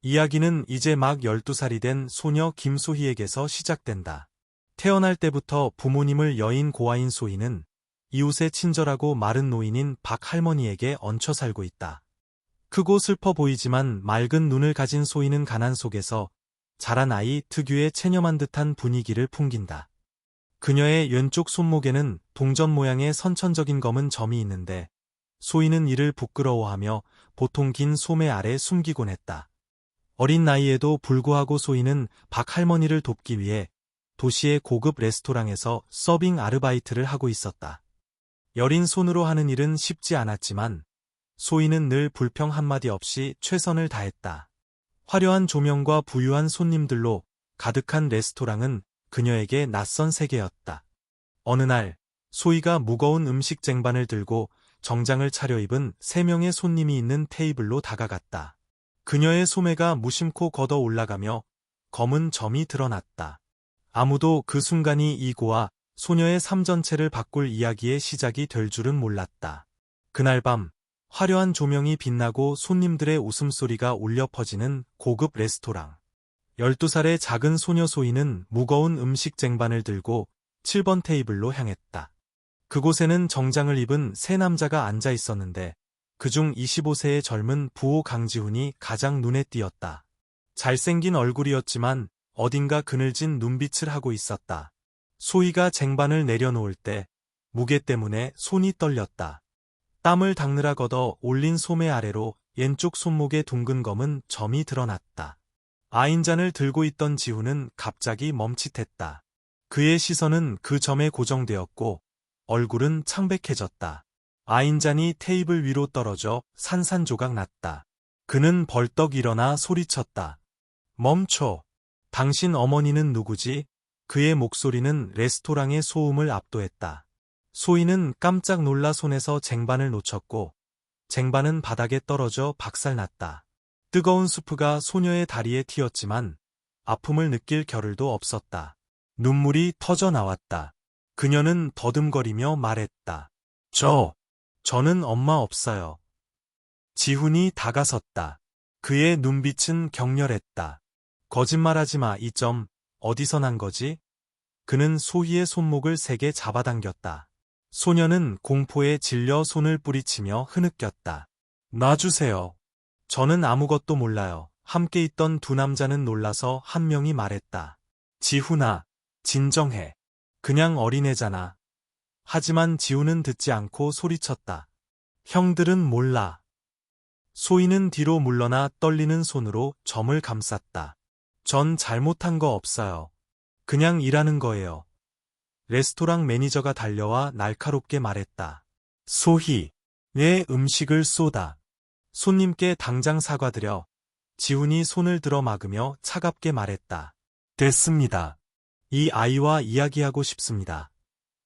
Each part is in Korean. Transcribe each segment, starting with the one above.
이야기는 이제 막 12살이 된 소녀 김소희에게서 시작된다. 태어날 때부터 부모님을 여인 고아인 소희는 이웃의 친절하고 마른 노인인 박 할머니에게 얹혀 살고 있다. 크고 슬퍼 보이지만 맑은 눈을 가진 소희는 가난 속에서 자란 아이 특유의 체념한 듯한 분위기를 풍긴다. 그녀의 왼쪽 손목에는 동전 모양의 선천적인 검은 점이 있는데 소희는 이를 부끄러워하며 보통 긴 소매 아래 숨기곤 했다. 어린 나이에도 불구하고 소희는 박 할머니를 돕기 위해 도시의 고급 레스토랑에서 서빙 아르바이트를 하고 있었다. 여린 손으로 하는 일은 쉽지 않았지만 소희는 늘 불평 한마디 없이 최선을 다했다. 화려한 조명과 부유한 손님들로 가득한 레스토랑은 그녀에게 낯선 세계였다. 어느 날 소희가 무거운 음식 쟁반을 들고 정장을 차려입은 3명의 손님이 있는 테이블로 다가갔다. 그녀의 소매가 무심코 걷어 올라가며 검은 점이 드러났다. 아무도 그 순간이 이 고아 소녀의 삶 전체를 바꿀 이야기의 시작이 될 줄은 몰랐다. 그날 밤 화려한 조명이 빛나고 손님들의 웃음소리가 울려 퍼지는 고급 레스토랑. 12살의 작은 소녀 소희는 무거운 음식 쟁반을 들고 7번 테이블로 향했다. 그곳에는 정장을 입은 3남자가 앉아 있었는데 그중 25세의 젊은 부호 강지훈이 가장 눈에 띄었다. 잘생긴 얼굴이었지만 어딘가 그늘진 눈빛을 하고 있었다. 소희가 쟁반을 내려놓을 때 무게 때문에 손이 떨렸다. 땀을 닦느라 걷어 올린 소매 아래로 왼쪽 손목에 둥근 검은 점이 드러났다. 아인잔을 들고 있던 지훈은 갑자기 멈칫했다. 그의 시선은 그 점에 고정되었고 얼굴은 창백해졌다. 아인잔이 테이블 위로 떨어져 산산조각 났다. 그는 벌떡 일어나 소리쳤다. 멈춰. 당신 어머니는 누구지? 그의 목소리는 레스토랑의 소음을 압도했다. 소희는 깜짝 놀라 손에서 쟁반을 놓쳤고 쟁반은 바닥에 떨어져 박살났다. 뜨거운 수프가 소녀의 다리에 튀었지만 아픔을 느낄 겨를도 없었다. 눈물이 터져 나왔다. 그녀는 더듬거리며 말했다. 저는 엄마 없어요. 지훈이 다가섰다. 그의 눈빛은 격렬했다. 거짓말하지 마. 어디서 난 거지? 그는 소희의 손목을 세게 잡아당겼다. 소녀는 공포에 질려 손을 뿌리치며 흐느꼈다. 놔주세요. 저는 아무것도 몰라요. 함께 있던 2 남자는 놀라서 한 명이 말했다. 지훈아, 진정해. 그냥 어린애잖아. 하지만 지훈은 듣지 않고 소리쳤다. 형들은 몰라. 소희는 뒤로 물러나 떨리는 손으로 점을 감쌌다. 전 잘못한 거 없어요. 그냥 일하는 거예요. 레스토랑 매니저가 달려와 날카롭게 말했다. 소희, 내 음식을 쏟아. 손님께 당장 사과드려. 지훈이 손을 들어 막으며 차갑게 말했다. 됐습니다. 이 아이와 이야기하고 싶습니다.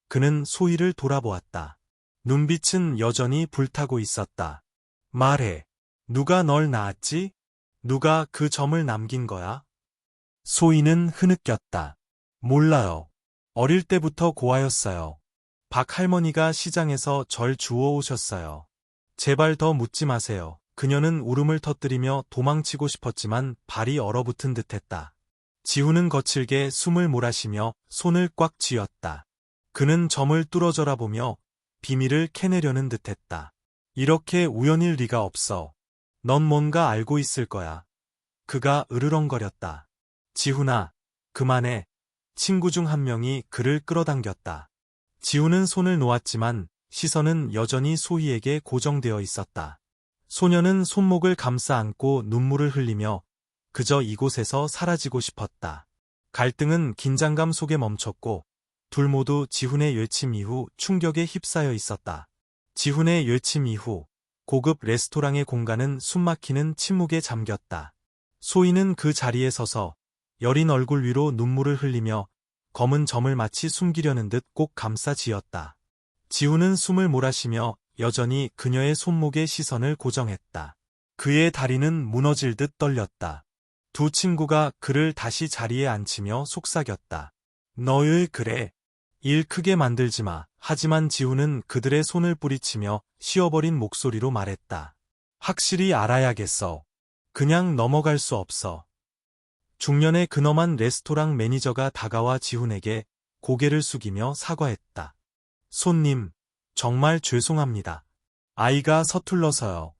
그는 소희를 돌아보았다. 눈빛은 여전히 불타고 있었다. 말해. 누가 널 낳았지? 누가 그 점을 남긴 거야? 소희는 흐느꼈다. 몰라요. 어릴 때부터 고아였어요. 박 할머니가 시장에서 절 주워오셨어요. 제발 더 묻지 마세요. 그녀는 울음을 터뜨리며 도망치고 싶었지만 발이 얼어붙은 듯했다. 지훈은 거칠게 숨을 몰아쉬며 손을 꽉 쥐었다. 그는 점을 뚫어져라 보며 비밀을 캐내려는 듯했다. 이렇게 우연일 리가 없어. 넌 뭔가 알고 있을 거야. 그가 으르렁거렸다. 지훈아, 그만해. 친구 중 한 명이 그를 끌어당겼다. 지훈은 손을 놓았지만 시선은 여전히 소희에게 고정되어 있었다. 소녀는 손목을 감싸 안고 눈물을 흘리며 그저 이곳에서 사라지고 싶었다. 갈등은 긴장감 속에 멈췄고 둘 모두 지훈의 외침 이후 충격에 휩싸여 있었다. 지훈의 외침 이후 고급 레스토랑의 공간은 숨막히는 침묵에 잠겼다. 소희는 그 자리에 서서 여린 얼굴 위로 눈물을 흘리며 검은 점을 마치 숨기려는 듯 꼭 감싸 지었다. 지훈은 숨을 몰아쉬며 여전히 그녀의 손목에 시선을 고정했다. 그의 다리는 무너질 듯 떨렸다. 2 친구가 그를 다시 자리에 앉히며 속삭였다. 너희 그래. 일 크게 만들지 마. 하지만 지훈은 그들의 손을 뿌리치며 쉬어버린 목소리로 말했다. 확실히 알아야겠어. 그냥 넘어갈 수 없어. 중년의 근엄한 레스토랑 매니저가 다가와 지훈에게 고개를 숙이며 사과했다. 손님, 정말 죄송합니다. 아이가 서툴러서요.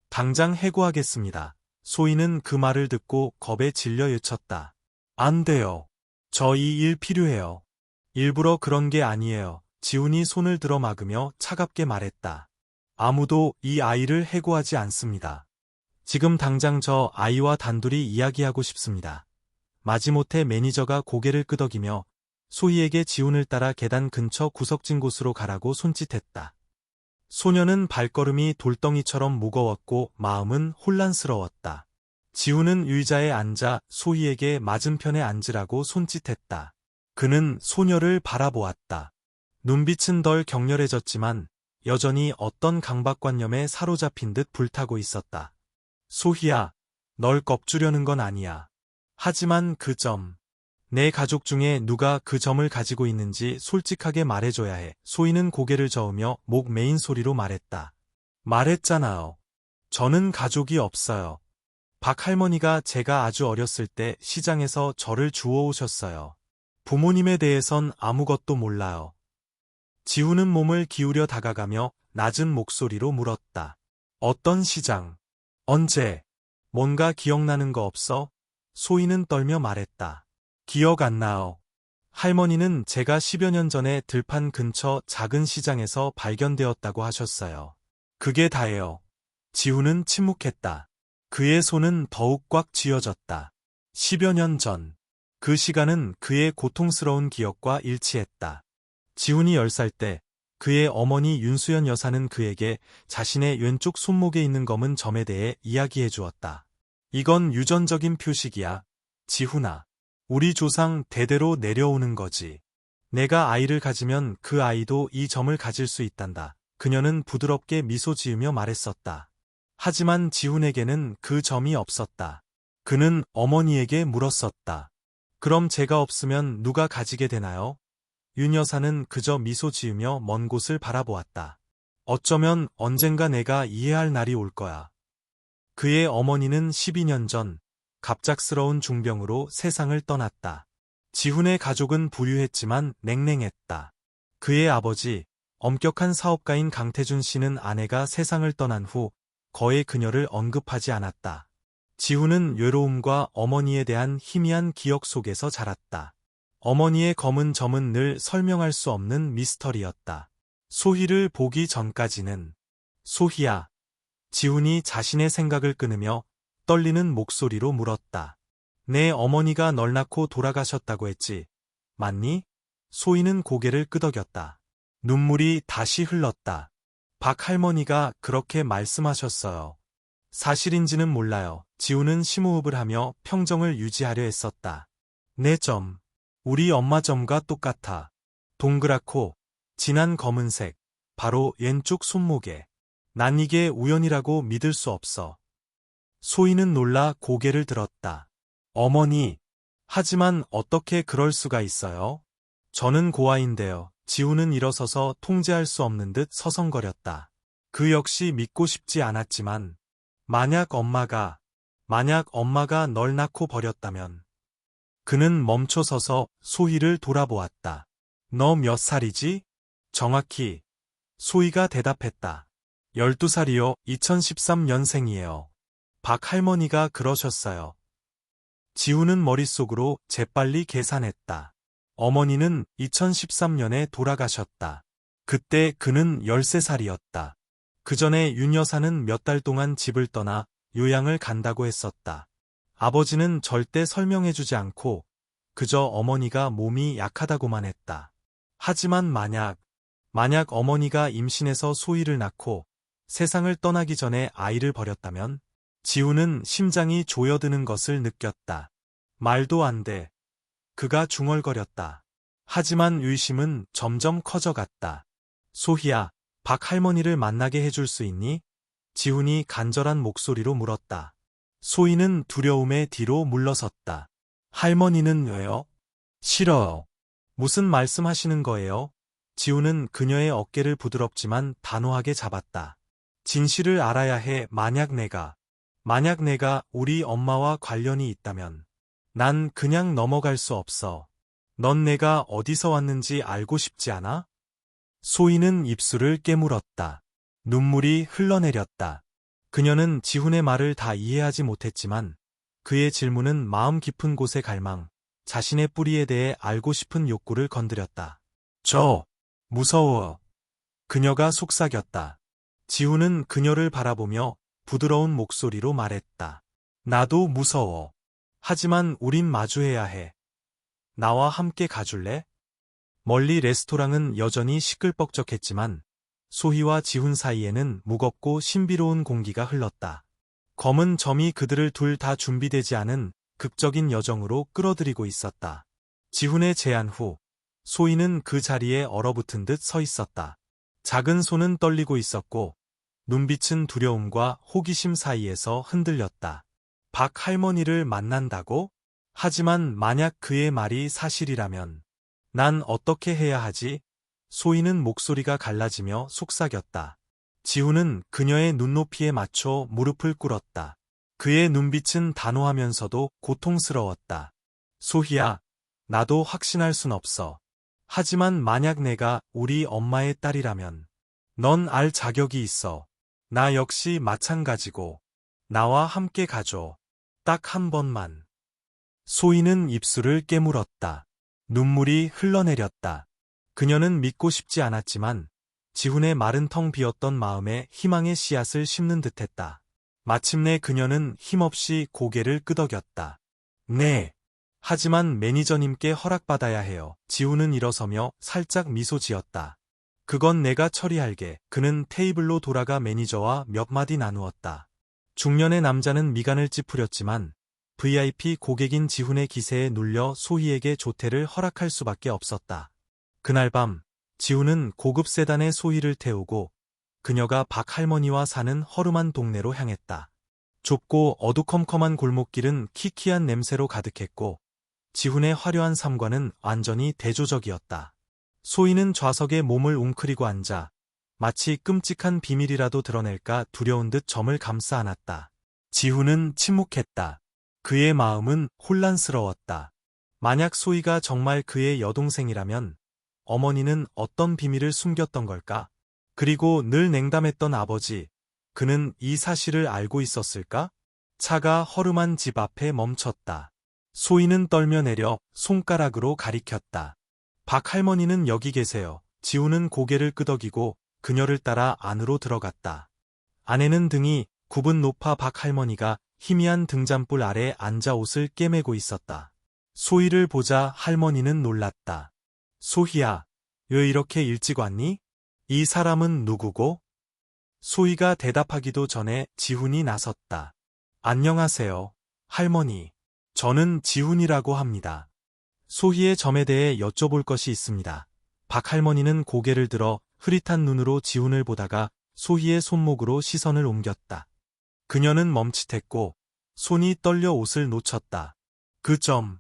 당장 해고하겠습니다. 소희는 그 말을 듣고 겁에 질려 외쳤다. 안 돼요. 저 이 일 필요해요. 일부러 그런 게 아니에요. 지훈이 손을 들어 막으며 차갑게 말했다. 아무도 이 아이를 해고하지 않습니다. 지금 당장 저 아이와 단둘이 이야기하고 싶습니다. 마지못해 매니저가 고개를 끄덕이며 소희에게 지훈을 따라 계단 근처 구석진 곳으로 가라고 손짓했다. 소녀는 발걸음이 돌덩이처럼 무거웠고 마음은 혼란스러웠다. 지훈은 의자에 앉아 소희에게 맞은편에 앉으라고 손짓했다. 그는 소녀를 바라보았다. 눈빛은 덜 격렬해졌지만 여전히 어떤 강박관념에 사로잡힌 듯 불타고 있었다. 소희야, 널 겁주려는 건 아니야. 하지만 그 점, 내 가족 중에 누가 그 점을 가지고 있는지 솔직하게 말해줘야 해. 소희는 고개를 저으며 목 메인 소리로 말했다. 말했잖아요. 저는 가족이 없어요. 박 할머니가 제가 아주 어렸을 때 시장에서 저를 주워오셨어요. 부모님에 대해선 아무것도 몰라요. 지훈은 몸을 기울여 다가가며 낮은 목소리로 물었다. 어떤 시장? 언제? 뭔가 기억나는 거 없어? 소희는 떨며 말했다. 기억 안 나요. 할머니는 제가 10여 년 전에 들판 근처 작은 시장에서 발견되었다고 하셨어요. 그게 다예요. 지훈은 침묵했다. 그의 손은 더욱 꽉 쥐어졌다. 10여 년 전. 그 시간은 그의 고통스러운 기억과 일치했다. 지훈이 10살 때 그의 어머니 윤수연 여사는 그에게 자신의 왼쪽 손목에 있는 검은 점에 대해 이야기해 주었다. 이건 유전적인 표식이야. 지훈아. 우리 조상 대대로 내려오는 거지. 내가 아이를 가지면 그 아이도 이 점을 가질 수 있단다. 그녀는 부드럽게 미소 지으며 말했었다. 하지만 지훈에게는 그 점이 없었다. 그는 어머니에게 물었었다. 그럼 제가 없으면 누가 가지게 되나요? 윤 여사는 그저 미소 지으며 먼 곳을 바라보았다. 어쩌면 언젠가 내가 이해할 날이 올 거야. 그의 어머니는 12년 전 갑작스러운 중병으로 세상을 떠났다. 지훈의 가족은 부유했지만 냉랭했다. 그의 아버지, 엄격한 사업가인 강태준 씨는 아내가 세상을 떠난 후 거의 그녀를 언급하지 않았다. 지훈은 외로움과 어머니에 대한 희미한 기억 속에서 자랐다. 어머니의 검은 점은 늘 설명할 수 없는 미스터리였다. 소희를 보기 전까지는. 소희야. 지훈이 자신의 생각을 끊으며 떨리는 목소리로 물었다. 내 어머니가 널 낳고 돌아가셨다고 했지. 맞니? 소희는 고개를 끄덕였다. 눈물이 다시 흘렀다. 박 할머니가 그렇게 말씀하셨어요. 사실인지는 몰라요. 지훈은 심호흡을 하며 평정을 유지하려 했었다. 내 점. 우리 엄마 점과 똑같아. 동그랗고 진한 검은색. 바로 왼쪽 손목에. 난 이게 우연이라고 믿을 수 없어. 소희는 놀라 고개를 들었다. 어머니. 하지만 어떻게 그럴 수가 있어요? 저는 고아인데요. 지훈은 일어서서 통제할 수 없는 듯 서성거렸다. 그 역시 믿고 싶지 않았지만 만약 엄마가 널 낳고 버렸다면. 그는 멈춰서서 소희를 돌아보았다. 너 몇 살이지? 정확히. 소희가 대답했다. 12살이요. 2013년생이에요. 박 할머니가 그러셨어요. 지훈은 머릿속으로 재빨리 계산했다. 어머니는 2013년에 돌아가셨다. 그때 그는 13살이었다. 그 전에 윤 여사는 몇 달 동안 집을 떠나 요양을 간다고 했었다. 아버지는 절대 설명해주지 않고 그저 어머니가 몸이 약하다고만 했다. 하지만 만약 어머니가 임신해서 소희를 낳고 세상을 떠나기 전에 아이를 버렸다면 지훈은 심장이 조여드는 것을 느꼈다. 말도 안 돼. 그가 중얼거렸다. 하지만 의심은 점점 커져갔다. 소희야, 박 할머니를 만나게 해줄 수 있니? 지훈이 간절한 목소리로 물었다. 소희는 두려움에 뒤로 물러섰다. 할머니는 왜요? 싫어요. 무슨 말씀하시는 거예요? 지훈은 그녀의 어깨를 부드럽지만 단호하게 잡았다. 진실을 알아야 해. 만약 내가 만약 내가 우리 엄마와 관련이 있다면 난 그냥 넘어갈 수 없어. 넌 내가 어디서 왔는지 알고 싶지 않아? 소희는 입술을 깨물었다. 눈물이 흘러내렸다. 그녀는 지훈의 말을 다 이해하지 못했지만 그의 질문은 마음 깊은 곳의 갈망, 자신의 뿌리에 대해 알고 싶은 욕구를 건드렸다. 무서워. 그녀가 속삭였다. 지훈은 그녀를 바라보며 부드러운 목소리로 말했다. 나도 무서워. 하지만 우린 마주해야 해. 나와 함께 가줄래? 멀리 레스토랑은 여전히 시끌벅적했지만 소희와 지훈 사이에는 무겁고 신비로운 공기가 흘렀다. 검은 점이 그들을 둘 다 준비되지 않은 극적인 여정으로 끌어들이고 있었다. 지훈의 제안 후 소희는 그 자리에 얼어붙은 듯 서 있었다. 작은 손은 떨리고 있었고 눈빛은 두려움과 호기심 사이에서 흔들렸다. 박 할머니를 만난다고? 하지만 만약 그의 말이 사실이라면 난 어떻게 해야 하지? 소희는 목소리가 갈라지며 속삭였다. 지훈은 그녀의 눈높이에 맞춰 무릎을 꿇었다. 그의 눈빛은 단호하면서도 고통스러웠다. 소희야, 나도 확신할 순 없어. 하지만 만약 내가 우리 엄마의 딸이라면 넌 알 자격이 있어. 나 역시 마찬가지고. 나와 함께 가줘. 딱 한 번만. 소희는 입술을 깨물었다. 눈물이 흘러내렸다. 그녀는 믿고 싶지 않았지만 지훈의 마른 텅 비었던 마음에 희망의 씨앗을 심는 듯했다. 마침내 그녀는 힘없이 고개를 끄덕였다. 네. 하지만 매니저님께 허락받아야 해요. 지훈은 일어서며 살짝 미소 지었다. 그건 내가 처리할게. 그는 테이블로 돌아가 매니저와 몇 마디 나누었다. 중년의 남자는 미간을 찌푸렸지만 VIP 고객인 지훈의 기세에 눌려 소희에게 조퇴를 허락할 수밖에 없었다. 그날 밤 지훈은 고급 세단에 소희를 태우고 그녀가 박 할머니와 사는 허름한 동네로 향했다. 좁고 어두컴컴한 골목길은 키키한 냄새로 가득했고 지훈의 화려한 삼관은 완전히 대조적이었다. 소희는 좌석에 몸을 웅크리고 앉아 마치 끔찍한 비밀이라도 드러낼까 두려운 듯 점을 감싸 안았다. 지훈은 침묵했다. 그의 마음은 혼란스러웠다. 만약 소희가 정말 그의 여동생이라면 어머니는 어떤 비밀을 숨겼던 걸까? 그리고 늘 냉담했던 아버지, 그는 이 사실을 알고 있었을까? 차가 허름한 집 앞에 멈췄다. 소희는 떨며 내려 손가락으로 가리켰다. 박 할머니는 여기 계세요. 지훈은 고개를 끄덕이고 그녀를 따라 안으로 들어갔다. 아내는 등이 굽은 높아 박 할머니가 희미한 등잔불 아래 앉아 옷을 꿰매고 있었다. 소희를 보자 할머니는 놀랐다. 소희야, 왜 이렇게 일찍 왔니? 이 사람은 누구고? 소희가 대답하기도 전에 지훈이 나섰다. 안녕하세요, 할머니. 저는 지훈이라고 합니다. 소희의 점에 대해 여쭤볼 것이 있습니다. 박 할머니는 고개를 들어 흐릿한 눈으로 지훈을 보다가 소희의 손목으로 시선을 옮겼다. 그녀는 멈칫했고 손이 떨려 옷을 놓쳤다. 그 점,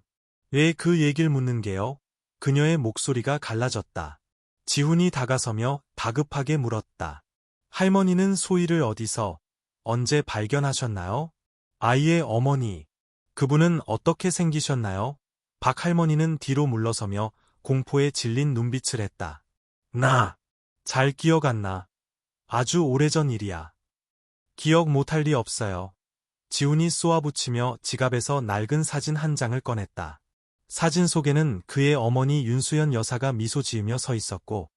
왜 그 얘기를 묻는 게요? 그녀의 목소리가 갈라졌다. 지훈이 다가서며 다급하게 물었다. 할머니는 소희를 어디서, 언제 발견하셨나요? 아이의 어머니. 그분은 어떻게 생기셨나요? 박 할머니는 뒤로 물러서며 공포에 질린 눈빛을 했다. 잘 기억 안 나. 아주 오래전 일이야. 기억 못할 리 없어요. 지훈이 쏘아붙이며 지갑에서 낡은 사진 한 장을 꺼냈다. 사진 속에는 그의 어머니 윤수연 여사가 미소 지으며 서 있었고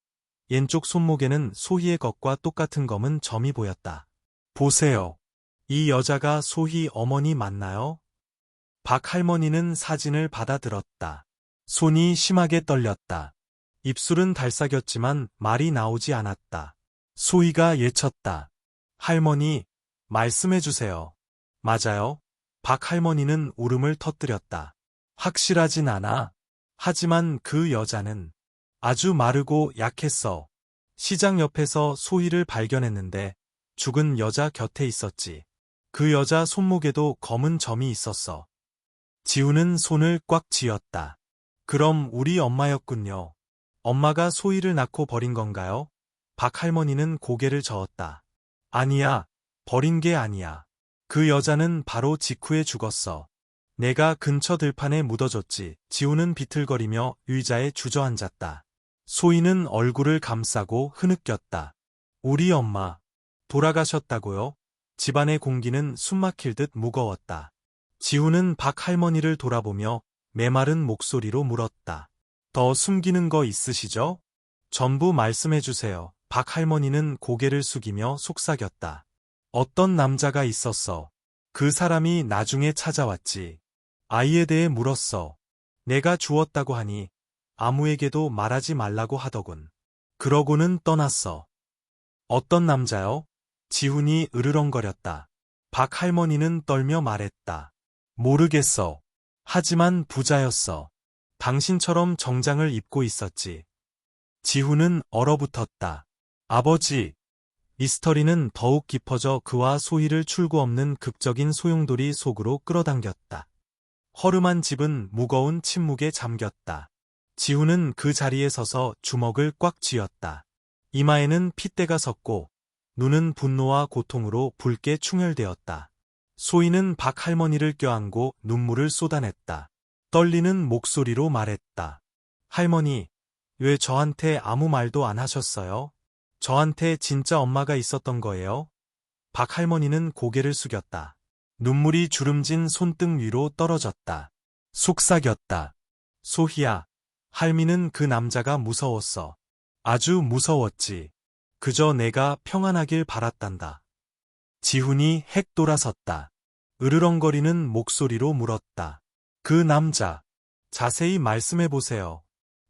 왼쪽 손목에는 소희의 것과 똑같은 검은 점이 보였다. 보세요. 이 여자가 소희 어머니 맞나요? 박 할머니는 사진을 받아들었다. 손이 심하게 떨렸다. 입술은 달싹였지만 말이 나오지 않았다. 소희가 예쳤다. 할머니, 말씀해주세요. 맞아요. 박 할머니는 울음을 터뜨렸다. 확실하진 않아. 하지만 그 여자는 아주 마르고 약했어. 시장 옆에서 소희를 발견했는데 죽은 여자 곁에 있었지. 그 여자 손목에도 검은 점이 있었어. 지훈은 손을 꽉 쥐었다. 그럼 우리 엄마였군요. 엄마가 소희를 낳고 버린 건가요? 박 할머니는 고개를 저었다. 아니야, 버린 게 아니야. 그 여자는 바로 직후에 죽었어. 내가 근처 들판에 묻어줬지. 지우는 비틀거리며 의자에 주저앉았다. 소희는 얼굴을 감싸고 흐느꼈다. 우리 엄마, 돌아가셨다고요? 집안의 공기는 숨막힐 듯 무거웠다. 지우는 박 할머니를 돌아보며 메마른 목소리로 물었다. 더 숨기는 거 있으시죠? 전부 말씀해주세요. 박 할머니는 고개를 숙이며 속삭였다. 어떤 남자가 있었어. 그 사람이 나중에 찾아왔지. 아이에 대해 물었어. 내가 주었다고 하니 아무에게도 말하지 말라고 하더군. 그러고는 떠났어. 어떤 남자요? 지훈이 으르렁거렸다. 박 할머니는 떨며 말했다. 모르겠어. 하지만 부자였어. 당신처럼 정장을 입고 있었지. 지훈은 얼어붙었다. 아버지. 미스터리는 더욱 깊어져 그와 소희를 출구 없는 극적인 소용돌이 속으로 끌어당겼다. 허름한 집은 무거운 침묵에 잠겼다. 지훈은 그 자리에 서서 주먹을 꽉 쥐었다. 이마에는 핏대가 섰고 눈은 분노와 고통으로 붉게 충혈되었다. 소희는 박 할머니를 껴안고 눈물을 쏟아냈다. 떨리는 목소리로 말했다. 할머니, 왜 저한테 아무 말도 안 하셨어요? 저한테 진짜 엄마가 있었던 거예요? 박 할머니는 고개를 숙였다. 눈물이 주름진 손등 위로 떨어졌다. 속삭였다. 소희야, 할미는 그 남자가 무서웠어. 아주 무서웠지. 그저 내가 평안하길 바랐단다. 지훈이 핵 돌아섰다. 으르렁거리는 목소리로 물었다. 그 남자, 자세히 말씀해보세요.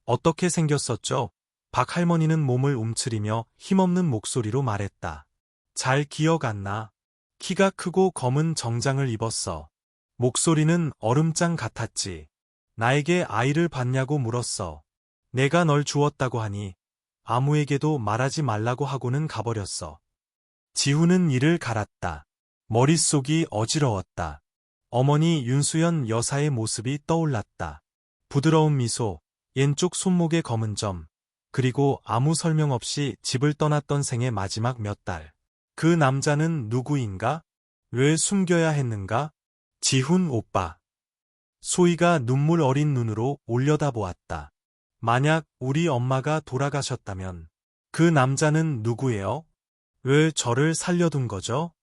어떻게 생겼었죠? 박 할머니는 몸을 움츠리며 힘없는 목소리로 말했다. 잘 기억 안 나. 키가 크고 검은 정장을 입었어. 목소리는 얼음장 같았지. 나에게 아이를 받냐고 물었어. 내가 널 주었다고 하니 아무에게도 말하지 말라고 하고는 가버렸어. 지훈은 이를 갈았다. 머릿속이 어지러웠다. 어머니 윤수연 여사의 모습이 떠올랐다. 부드러운 미소, 왼쪽 손목의 검은 점, 그리고 아무 설명 없이 집을 떠났던 생의 마지막 몇 달. 그 남자는 누구인가? 왜 숨겨야 했는가? 지훈 오빠. 소희가 눈물 어린 눈으로 올려다보았다. 만약 우리 엄마가 돌아가셨다면 그 남자는 누구예요? 왜 저를 살려둔 거죠?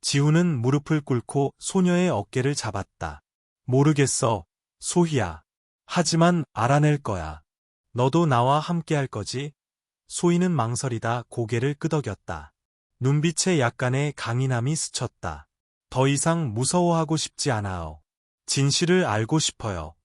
지훈은 무릎을 꿇고 소녀의 어깨를 잡았다. 모르겠어, 소희야. 하지만 알아낼 거야. 너도 나와 함께 할 거지? 소희는 망설이다 고개를 끄덕였다. 눈빛에 약간의 강인함이 스쳤다. 더 이상 무서워하고 싶지 않아요. 진실을 알고 싶어요.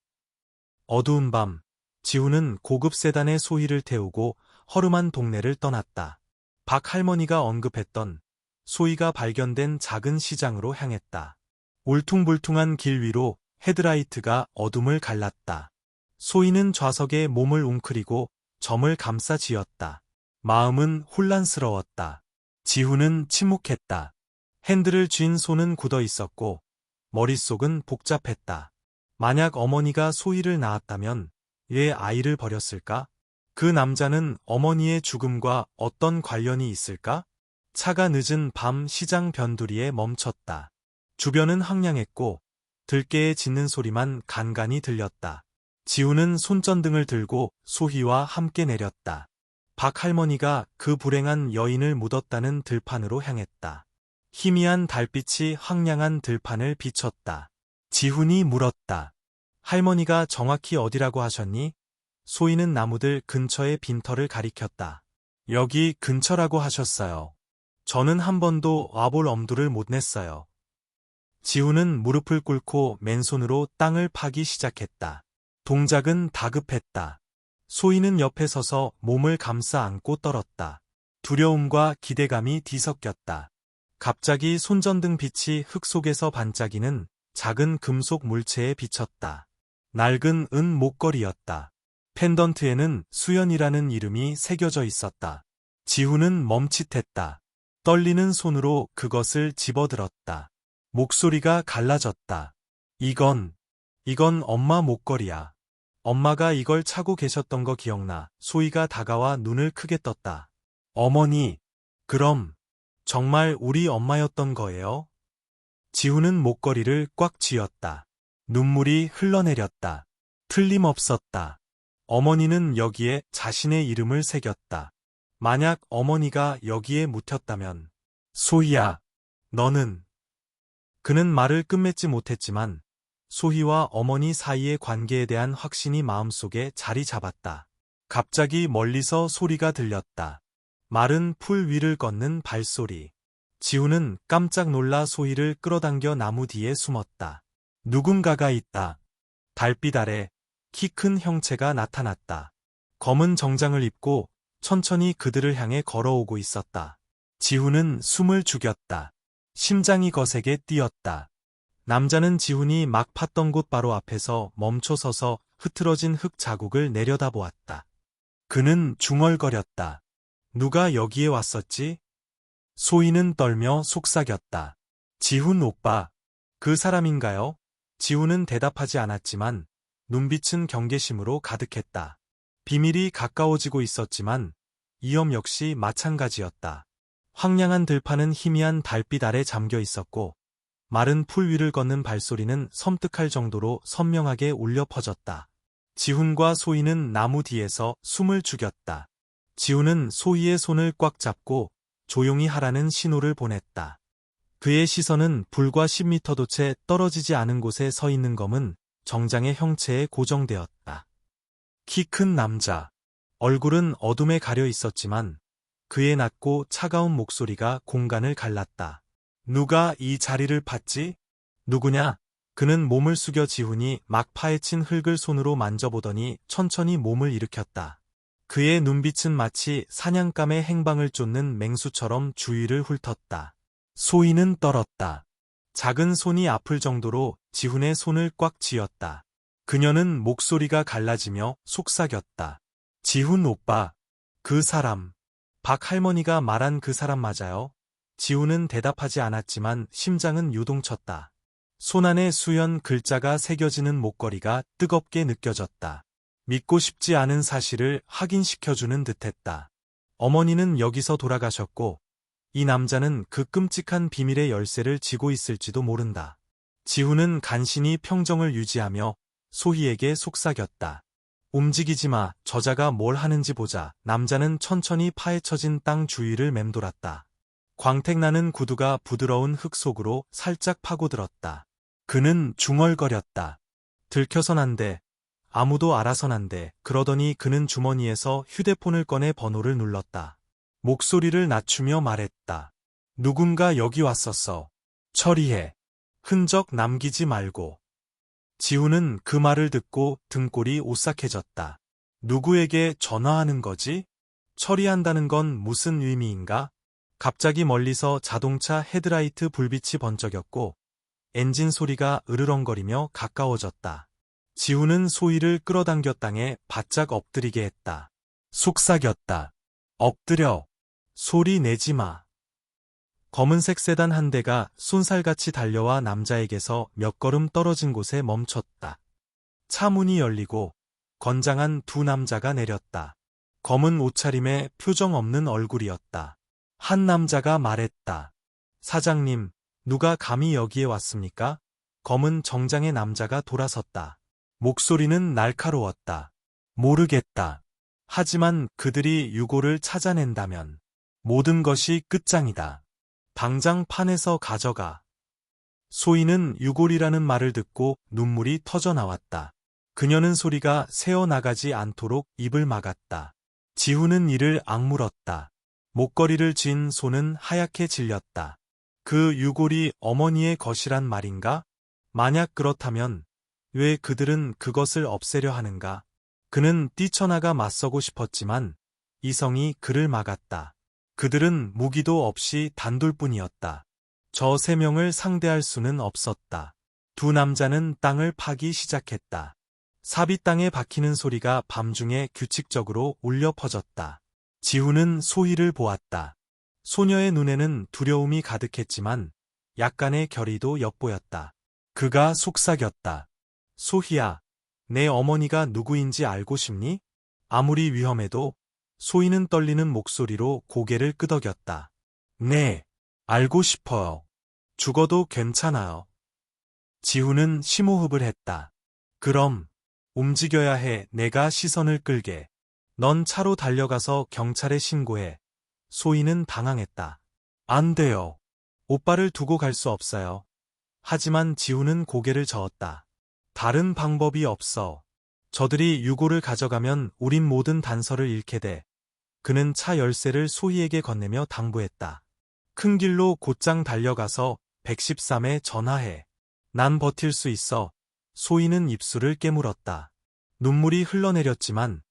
어두운 밤, 지훈은 고급 세단에 소희를 태우고 허름한 동네를 떠났다. 박 할머니가 언급했던 소희가 발견된 작은 시장으로 향했다. 울퉁불퉁한 길 위로 헤드라이트가 어둠을 갈랐다. 소희는 좌석에 몸을 웅크리고 점을 감싸 지었다. 마음은 혼란스러웠다. 지훈은 침묵했다. 핸들을 쥔 손은 굳어 있었고 머릿속은 복잡했다. 만약 어머니가 소희를 낳았다면 왜 아이를 버렸을까? 그 남자는 어머니의 죽음과 어떤 관련이 있을까? 차가 늦은 밤 시장 변두리에 멈췄다. 주변은 황량했고 들깨의 짖는 소리만 간간히 들렸다. 지훈은 손전등을 들고 소희와 함께 내렸다. 박 할머니가 그 불행한 여인을 묻었다는 들판으로 향했다. 희미한 달빛이 황량한 들판을 비췄다. 지훈이 물었다. 할머니가 정확히 어디라고 하셨니? 소희는 나무들 근처의 빈터를 가리켰다. 여기 근처라고 하셨어요. 저는 한 번도 와볼 엄두를 못 냈어요. 지훈은 무릎을 꿇고 맨손으로 땅을 파기 시작했다. 동작은 다급했다. 소희는 옆에 서서 몸을 감싸 안고 떨었다. 두려움과 기대감이 뒤섞였다. 갑자기 손전등 빛이 흙 속에서 반짝이는 작은 금속 물체에 비쳤다. 낡은 은 목걸이였다. 펜던트에는 수연이라는 이름이 새겨져 있었다. 지훈은 멈칫했다. 떨리는 손으로 그것을 집어들었다. 목소리가 갈라졌다. 이건 엄마 목걸이야. 엄마가 이걸 차고 계셨던 거 기억나. 소희가 다가와 눈을 크게 떴다. 어머니, 그럼 정말 우리 엄마였던 거예요? 지훈은 목걸이를 꽉 쥐었다. 눈물이 흘러내렸다. 틀림없었다. 어머니는 여기에 자신의 이름을 새겼다. 만약 어머니가 여기에 묻혔다면, 소희야, 너는... 그는 말을 끝맺지 못했지만 소희와 어머니 사이의 관계에 대한 확신이 마음속에 자리 잡았다. 갑자기 멀리서 소리가 들렸다. 마른 풀 위를 걷는 발소리. 지훈은 깜짝 놀라 소희를 끌어당겨 나무 뒤에 숨었다. 누군가가 있다. 달빛 아래 키 큰 형체가 나타났다. 검은 정장을 입고 천천히 그들을 향해 걸어오고 있었다. 지훈은 숨을 죽였다. 심장이 거세게 뛰었다. 남자는 지훈이 막 팠던 곳 바로 앞에서 멈춰서서 흐트러진 흙 자국을 내려다보았다. 그는 중얼거렸다. 누가 여기에 왔었지? 소희는 떨며 속삭였다. 지훈 오빠, 그 사람인가요? 지훈은 대답하지 않았지만 눈빛은 경계심으로 가득했다. 비밀이 가까워지고 있었지만 위험 역시 마찬가지였다. 황량한 들판은 희미한 달빛 아래 잠겨 있었고 마른 풀 위를 걷는 발소리는 섬뜩할 정도로 선명하게 울려 퍼졌다. 지훈과 소희는 나무 뒤에서 숨을 죽였다. 지훈은 소희의 손을 꽉 잡고 조용히 하라는 신호를 보냈다. 그의 시선은 불과 10m도 채 떨어지지 않은 곳에 서 있는 검은 정장의 형체에 고정되었다. 키 큰 남자. 얼굴은 어둠에 가려 있었지만 그의 낮고 차가운 목소리가 공간을 갈랐다. 누가 이 자리를 팠지? 누구냐? 그는 몸을 숙여 지훈이 막 파헤친 흙을 손으로 만져보더니 천천히 몸을 일으켰다. 그의 눈빛은 마치 사냥감의 행방을 쫓는 맹수처럼 주위를 훑었다. 소희는 떨었다. 작은 손이 아플 정도로 지훈의 손을 꽉 쥐었다. 그녀는 목소리가 갈라지며 속삭였다. 지훈 오빠, 그 사람. 박 할머니가 말한 그 사람 맞아요? 지훈은 대답하지 않았지만 심장은 요동쳤다. 손 안에 수연 글자가 새겨지는 목걸이가 뜨겁게 느껴졌다. 믿고 싶지 않은 사실을 확인시켜주는 듯했다. 어머니는 여기서 돌아가셨고 이 남자는 그 끔찍한 비밀의 열쇠를 쥐고 있을지도 모른다. 지훈은 간신히 평정을 유지하며 소희에게 속삭였다. 움직이지 마, 저자가 뭘 하는지 보자. 남자는 천천히 파헤쳐진 땅 주위를 맴돌았다. 광택나는 구두가 부드러운 흙 속으로 살짝 파고들었다. 그는 중얼거렸다. 들켜선 안 돼. 아무도 알아선 안 돼. 그러더니 그는 주머니에서 휴대폰을 꺼내 번호를 눌렀다. 목소리를 낮추며 말했다. 누군가 여기 왔었어. 처리해. 흔적 남기지 말고. 지훈은 그 말을 듣고 등골이 오싹해졌다. 누구에게 전화하는 거지? 처리한다는 건 무슨 의미인가? 갑자기 멀리서 자동차 헤드라이트 불빛이 번쩍였고 엔진 소리가 으르렁거리며 가까워졌다. 지훈은 소희를 끌어당겨 땅에 바짝 엎드리게 했다. 속삭였다. 엎드려. 소리 내지 마. 검은색 세단 한 대가 쏜살같이 달려와 남자에게서 몇 걸음 떨어진 곳에 멈췄다. 차 문이 열리고 건장한 두 남자가 내렸다. 검은 옷차림에 표정 없는 얼굴이었다. 한 남자가 말했다. 사장님, 누가 감히 여기에 왔습니까? 검은 정장의 남자가 돌아섰다. 목소리는 날카로웠다. 모르겠다. 하지만 그들이 유골을 찾아낸다면 모든 것이 끝장이다. 당장 판에서 가져가. 소희는 유골이라는 말을 듣고 눈물이 터져 나왔다. 그녀는 소리가 새어나가지 않도록 입을 막았다. 지훈은 이를 악물었다. 목걸이를 쥔 손은 하얗게 질렸다. 그 유골이 어머니의 것이란 말인가? 만약 그렇다면 왜 그들은 그것을 없애려 하는가? 그는 뛰쳐나가 맞서고 싶었지만 이성이 그를 막았다. 그들은 무기도 없이 단둘뿐이었다. 저 세 명을 상대할 수는 없었다. 두 남자는 땅을 파기 시작했다. 삽이 땅에 박히는 소리가 밤중에 규칙적으로 울려 퍼졌다. 지훈은 소희를 보았다. 소녀의 눈에는 두려움이 가득했지만 약간의 결의도 엿보였다. 그가 속삭였다. 소희야, 내 어머니가 누구인지 알고 싶니? 아무리 위험해도 소희는 떨리는 목소리로 고개를 끄덕였다. 네, 알고 싶어요. 죽어도 괜찮아요. 지훈은 심호흡을 했다. 그럼, 움직여야 해. 내가 시선을 끌게. 넌 차로 달려가서 경찰에 신고해. 소희는 당황했다. 안 돼요. 오빠를 두고 갈 수 없어요. 하지만 지훈은 고개를 저었다. 다른 방법이 없어. 저들이 유고를 가져가면 우린 모든 단서를 잃게 돼. 그는 차 열쇠를 소희에게 건네며 당부했다. 큰 길로 곧장 달려가서 113에 전화해. 난 버틸 수 있어. 소희는 입술을 깨물었다. 눈물이 흘러내렸지만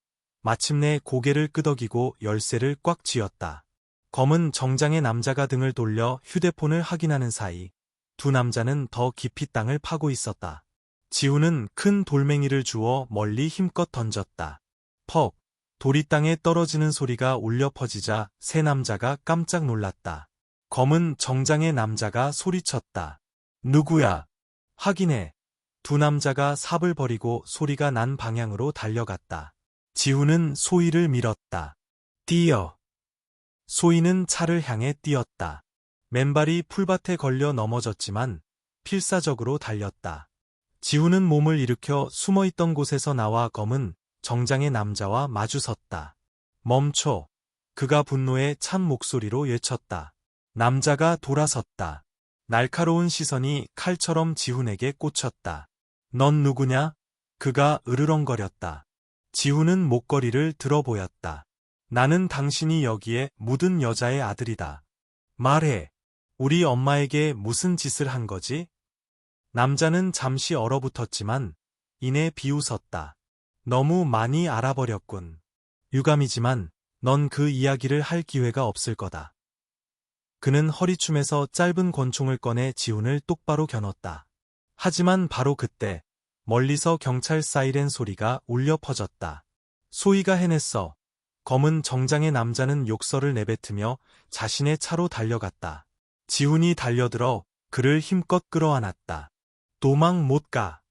마침내 고개를 끄덕이고 열쇠를 꽉 쥐었다. 검은 정장의 남자가 등을 돌려 휴대폰을 확인하는 사이 두 남자는 더 깊이 땅을 파고 있었다. 지훈은 큰 돌멩이를 주워 멀리 힘껏 던졌다. 퍽! 돌이 땅에 떨어지는 소리가 울려 퍼지자 세 남자가 깜짝 놀랐다. 검은 정장의 남자가 소리쳤다. 누구야? 확인해. 두 남자가 삽을 버리고 소리가 난 방향으로 달려갔다. 지훈은 소희를 밀었다. 뛰어. 소희는 차를 향해 뛰었다. 맨발이 풀밭에 걸려 넘어졌지만 필사적으로 달렸다. 지훈은 몸을 일으켜 숨어있던 곳에서 나와 검은 정장의 남자와 마주섰다. 멈춰. 그가 분노에 찬 목소리로 외쳤다. 남자가 돌아섰다. 날카로운 시선이 칼처럼 지훈에게 꽂혔다. 넌 누구냐? 그가 으르렁거렸다. 지훈은 목걸이를 들어보였다. 나는 당신이 여기에 묻은 여자의 아들이다. 말해. 우리 엄마에게 무슨 짓을 한 거지? 남자는 잠시 얼어붙었지만 이내 비웃었다. 너무 많이 알아버렸군. 유감이지만 넌 그 이야기를 할 기회가 없을 거다. 그는 허리춤에서 짧은 권총을 꺼내 지훈을 똑바로 겨눴다. 하지만 바로 그때 멀리서 경찰 사이렌 소리가 울려 퍼졌다. 소희가 해냈어. 검은 정장의 남자는 욕설을 내뱉으며 자신의 차로 달려갔다. 지훈이 달려들어 그를 힘껏 끌어안았다. 도망 못 가.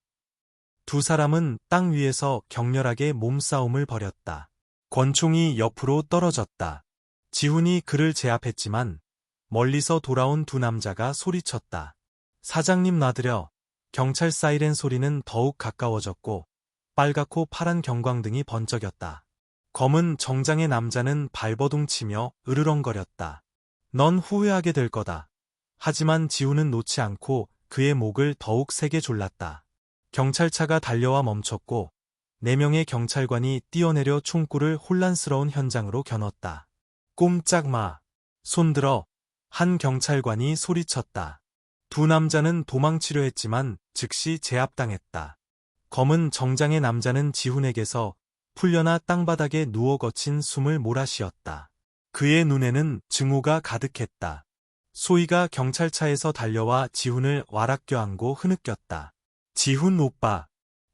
두 사람은 땅 위에서 격렬하게 몸싸움을 벌였다. 권총이 옆으로 떨어졌다. 지훈이 그를 제압했지만 멀리서 돌아온 두 남자가 소리쳤다. 사장님 놔드려. 경찰 사이렌 소리는 더욱 가까워졌고 빨갛고 파란 경광등이 번쩍였다. 검은 정장의 남자는 발버둥치며 으르렁거렸다. 넌 후회하게 될 거다. 하지만 지훈은 놓지 않고 그의 목을 더욱 세게 졸랐다. 경찰차가 달려와 멈췄고 4명의 경찰관이 뛰어내려 총구를 혼란스러운 현장으로 겨눴다. 꼼짝 마. 손들어. 한 경찰관이 소리쳤다. 두 남자는 도망치려 했지만 즉시 제압당했다. 검은 정장의 남자는 지훈에게서 풀려나 땅바닥에 누워 거친 숨을 몰아쉬었다. 그의 눈에는 증오가 가득했다. 소희가 경찰차에서 달려와 지훈을 와락 껴안고 흐느꼈다. 지훈 오빠,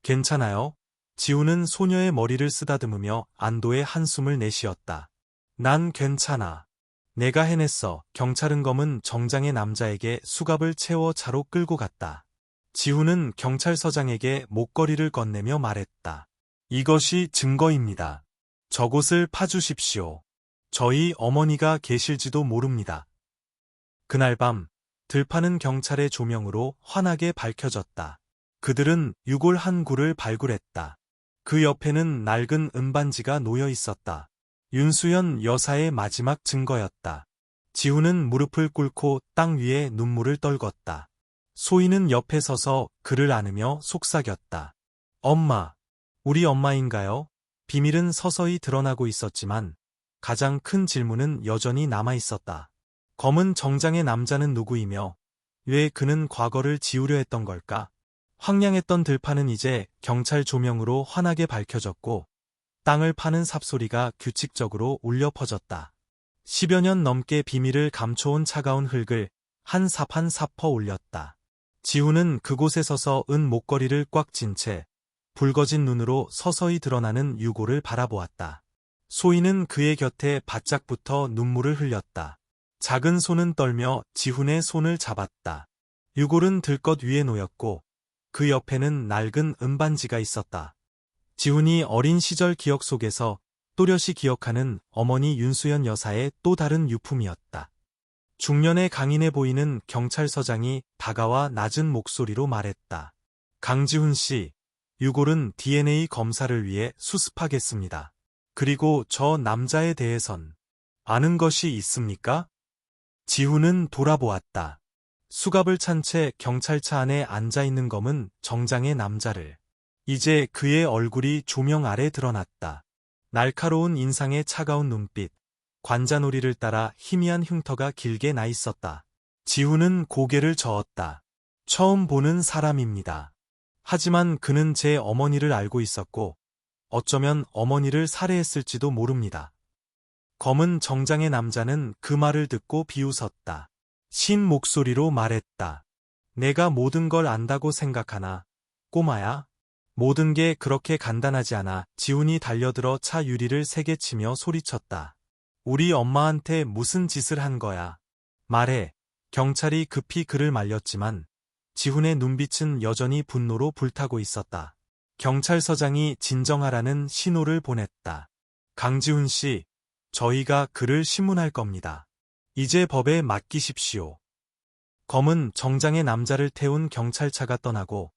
괜찮아요? 지훈은 소녀의 머리를 쓰다듬으며 안도의 한숨을 내쉬었다. 난 괜찮아. 내가 해냈어. 경찰은 검은 정장의 남자에게 수갑을 채워 차로 끌고 갔다. 지훈은 경찰서장에게 목걸이를 건네며 말했다. 이것이 증거입니다. 저곳을 파주십시오. 저희 어머니가 계실지도 모릅니다. 그날 밤 들판은 경찰의 조명으로 환하게 밝혀졌다. 그들은 유골 한 구를 발굴했다. 그 옆에는 낡은 은반지가 놓여 있었다. 윤수연 여사의 마지막 증거였다. 지훈은 무릎을 꿇고 땅 위에 눈물을 떨궜다. 소희는 옆에 서서 그를 안으며 속삭였다. 엄마, 우리 엄마인가요? 비밀은 서서히 드러나고 있었지만 가장 큰 질문은 여전히 남아있었다. 검은 정장의 남자는 누구이며 왜 그는 과거를 지우려 했던 걸까? 황량했던 들판은 이제 경찰 조명으로 환하게 밝혀졌고 땅을 파는 삽소리가 규칙적으로 울려 퍼졌다. 10여 년 넘게 비밀을 감춰온 차가운 흙을 한 삽 한 삽 퍼 올렸다. 지훈은 그곳에 서서 은 목걸이를 꽉 쥔 채 붉어진 눈으로 서서히 드러나는 유골을 바라보았다. 소희는 그의 곁에 바짝 붙어 눈물을 흘렸다. 작은 손은 떨며 지훈의 손을 잡았다. 유골은 들것 위에 놓였고 그 옆에는 낡은 은반지가 있었다. 지훈이 어린 시절 기억 속에서 또렷이 기억하는 어머니 윤수연 여사의 또 다른 유품이었다. 중년의 강인해 보이는 경찰서장이 다가와 낮은 목소리로 말했다. 강지훈 씨, 유골은 DNA 검사를 위해 수습하겠습니다. 그리고 저 남자에 대해선 아는 것이 있습니까? 지훈은 돌아보았다. 수갑을 찬 채 경찰차 안에 앉아 있는 검은 정장의 남자를. 이제 그의 얼굴이 조명 아래 드러났다. 날카로운 인상에 차가운 눈빛, 관자놀이를 따라 희미한 흉터가 길게 나 있었다. 지훈은 고개를 저었다. 처음 보는 사람입니다. 하지만 그는 제 어머니를 알고 있었고, 어쩌면 어머니를 살해했을지도 모릅니다. 검은 정장의 남자는 그 말을 듣고 비웃었다. 신 목소리로 말했다. 내가 모든 걸 안다고 생각하나, 꼬마야? 모든 게 그렇게 간단하지 않아. 지훈이 달려들어 차 유리를 세게 치며 소리쳤다. 우리 엄마한테 무슨 짓을 한 거야? 말해. 경찰이 급히 그를 말렸지만 지훈의 눈빛은 여전히 분노로 불타고 있었다. 경찰서장이 진정하라는 신호를 보냈다. 강지훈 씨, 저희가 그를 신문할 겁니다. 이제 법에 맡기십시오. 검은 정장의 남자를 태운 경찰차가 떠나고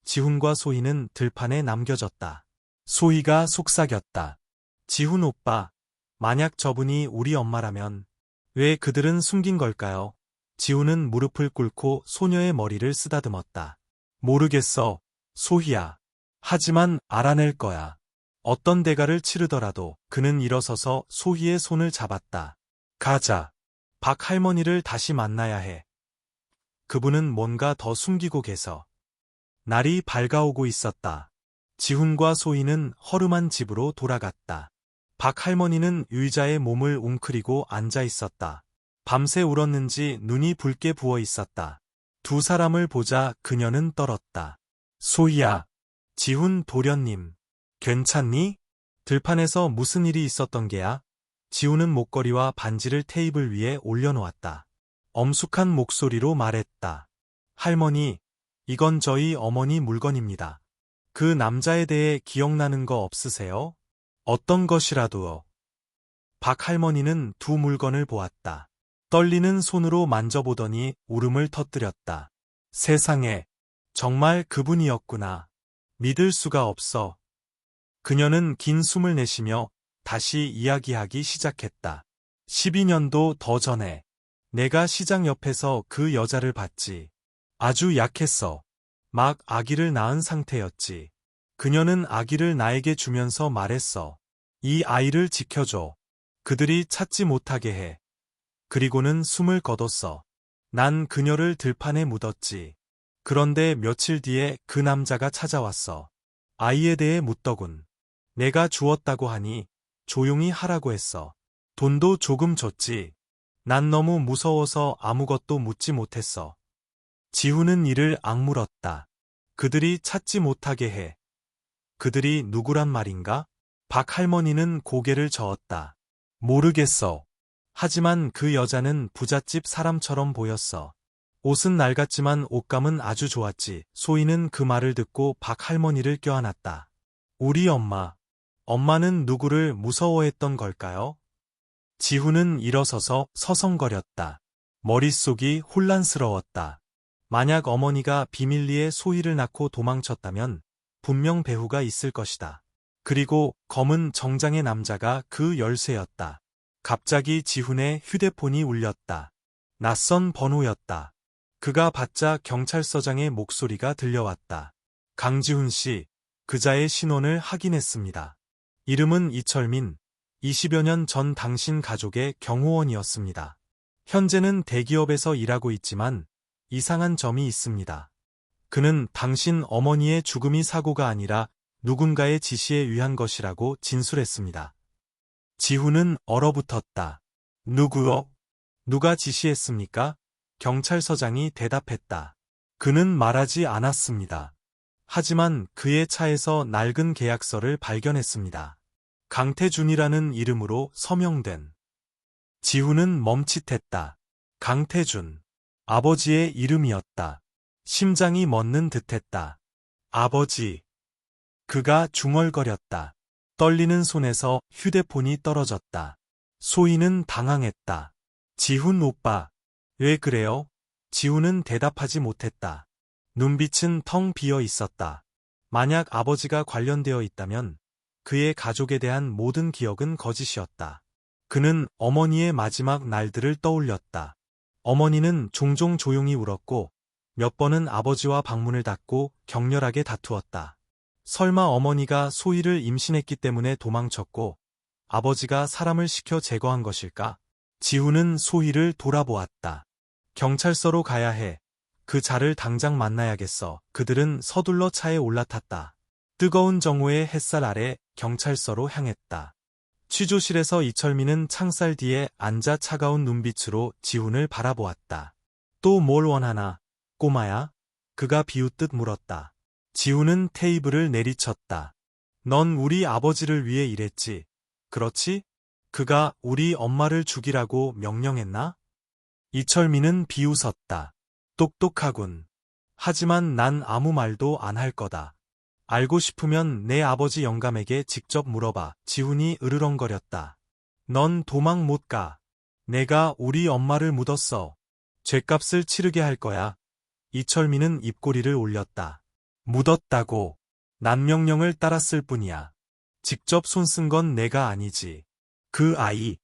지훈과 소희는 들판에 남겨졌다. 소희가 속삭였다. 지훈 오빠, 만약 저분이 우리 엄마라면 왜 그들은 숨긴 걸까요? 지훈은 무릎을 꿇고 소녀의 머리를 쓰다듬었다. 모르겠어, 소희야. 하지만 알아낼 거야. 어떤 대가를 치르더라도. 그는 일어서서 소희의 손을 잡았다. 가자. 박 할머니를 다시 만나야 해. 그분은 뭔가 더 숨기고 계서. 날이 밝아오고 있었다. 지훈과 소희는 허름한 집으로 돌아갔다. 박 할머니는 의자에 몸을 웅크리고 앉아 있었다. 밤새 울었는지 눈이 붉게 부어 있었다. 두 사람을 보자 그녀는 떨었다. 소희야. 지훈 도련님. 괜찮니? 들판에서 무슨 일이 있었던 게야? 지훈은 목걸이와 반지를 테이블 위에 올려놓았다. 엄숙한 목소리로 말했다. 할머니, 이건 저희 어머니 물건입니다. 그 남자에 대해 기억나는 거 없으세요? 어떤 것이라도요. 박 할머니는 두 물건을 보았다. 떨리는 손으로 만져보더니 울음을 터뜨렸다. 세상에, 정말 그분이었구나. 믿을 수가 없어. 그녀는 긴 숨을 내쉬며 다시 이야기하기 시작했다. 12년도 더 전에 내가 시장 옆에서 그 여자를 봤지. 아주 약했어. 막 아기를 낳은 상태였지. 그녀는 아기를 나에게 주면서 말했어. 이 아이를 지켜줘. 그들이 찾지 못하게 해. 그리고는 숨을 거뒀어. 난 그녀를 들판에 묻었지. 그런데 며칠 뒤에 그 남자가 찾아왔어. 아이에 대해 묻더군. 내가 주었다고 하니 조용히 하라고 했어. 돈도 조금 줬지. 난 너무 무서워서 아무것도 묻지 못했어. 지훈은 이를 악물었다. 그들이 찾지 못하게 해. 그들이 누구란 말인가? 박 할머니는 고개를 저었다. 모르겠어. 하지만 그 여자는 부잣집 사람처럼 보였어. 옷은 낡았지만 옷감은 아주 좋았지. 소희는 그 말을 듣고 박 할머니를 껴안았다. 우리 엄마. 엄마는 누구를 무서워했던 걸까요? 지훈은 일어서서 서성거렸다. 머릿속이 혼란스러웠다. 만약 어머니가 비밀리에 소희를 낳고 도망쳤다면 분명 배후가 있을 것이다. 그리고 검은 정장의 남자가 그 열쇠였다. 갑자기 지훈의 휴대폰이 울렸다. 낯선 번호였다. 그가 받자 경찰서장의 목소리가 들려왔다. 강지훈 씨, 그자의 신원을 확인했습니다. 이름은 이철민, 20여 년 전 당신 가족의 경호원이었습니다. 현재는 대기업에서 일하고 있지만 이상한 점이 있습니다. 그는 당신 어머니의 죽음이 사고가 아니라 누군가의 지시에 의한 것이라고 진술했습니다. 지훈은 얼어붙었다. 누구요? 누가 지시했습니까? 경찰서장이 대답했다. 그는 말하지 않았습니다. 하지만 그의 차에서 낡은 계약서를 발견했습니다. 강태준이라는 이름으로 서명된. 지훈은 멈칫했다. 강태준. 아버지의 이름이었다. 심장이 멎는 듯했다. 아버지. 그가 중얼거렸다. 떨리는 손에서 휴대폰이 떨어졌다. 소희는 당황했다. 지훈 오빠. 왜 그래요? 지우는 대답하지 못했다. 눈빛은 텅 비어 있었다. 만약 아버지가 관련되어 있다면 그의 가족에 대한 모든 기억은 거짓이었다. 그는 어머니의 마지막 날들을 떠올렸다. 어머니는 종종 조용히 울었고 몇 번은 아버지와 방문을 닫고 격렬하게 다투었다. 설마 어머니가 소희를 임신했기 때문에 도망쳤고 아버지가 사람을 시켜 제거한 것일까? 지우는 소희를 돌아보았다. 경찰서로 가야 해. 그 자를 당장 만나야겠어. 그들은 서둘러 차에 올라탔다. 뜨거운 정오의 햇살 아래 경찰서로 향했다. 취조실에서 이철민은 창살 뒤에 앉아 차가운 눈빛으로 지훈을 바라보았다. 또 뭘 원하나, 꼬마야? 그가 비웃듯 물었다. 지훈은 테이블을 내리쳤다. 넌 우리 아버지를 위해 일했지. 그렇지? 그가 우리 엄마를 죽이라고 명령했나? 이철민은 비웃었다. 똑똑하군. 하지만 난 아무 말도 안 할 거다. 알고 싶으면 내 아버지 영감에게 직접 물어봐. 지훈이 으르렁거렸다. 넌 도망 못 가. 내가 우리 엄마를 묻었어. 죗값을 치르게 할 거야. 이철민은 입꼬리를 올렸다. 묻었다고. 난 명령을 따랐을 뿐이야. 직접 손 쓴 건 내가 아니지. 그 아이.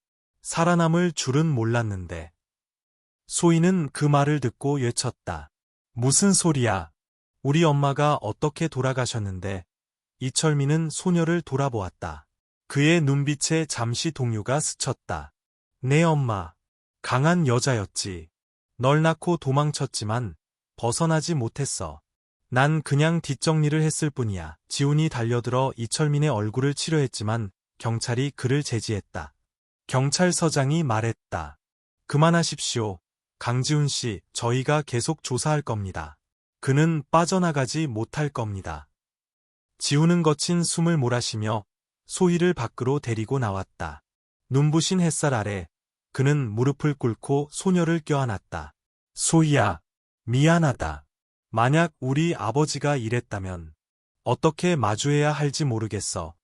살아남을 줄은 몰랐는데. 소희는 그 말을 듣고 외쳤다. 무슨 소리야. 우리 엄마가 어떻게 돌아가셨는데. 이철민은 소녀를 돌아보았다. 그의 눈빛에 잠시 동요가 스쳤다. 내 엄마. 강한 여자였지. 널 낳고 도망쳤지만 벗어나지 못했어. 난 그냥 뒷정리를 했을 뿐이야. 지훈이 달려들어 이철민의 얼굴을 치료했지만 경찰이 그를 제지했다. 경찰서장이 말했다. 그만하십시오. 강지훈 씨, 저희가 계속 조사할 겁니다. 그는 빠져나가지 못할 겁니다. 지훈은 거친 숨을 몰아쉬며 소희를 밖으로 데리고 나왔다. 눈부신 햇살 아래 그는 무릎을 꿇고 소녀를 껴안았다. 소희야, 미안하다. 만약 우리 아버지가 이랬다면 어떻게 마주해야 할지 모르겠어.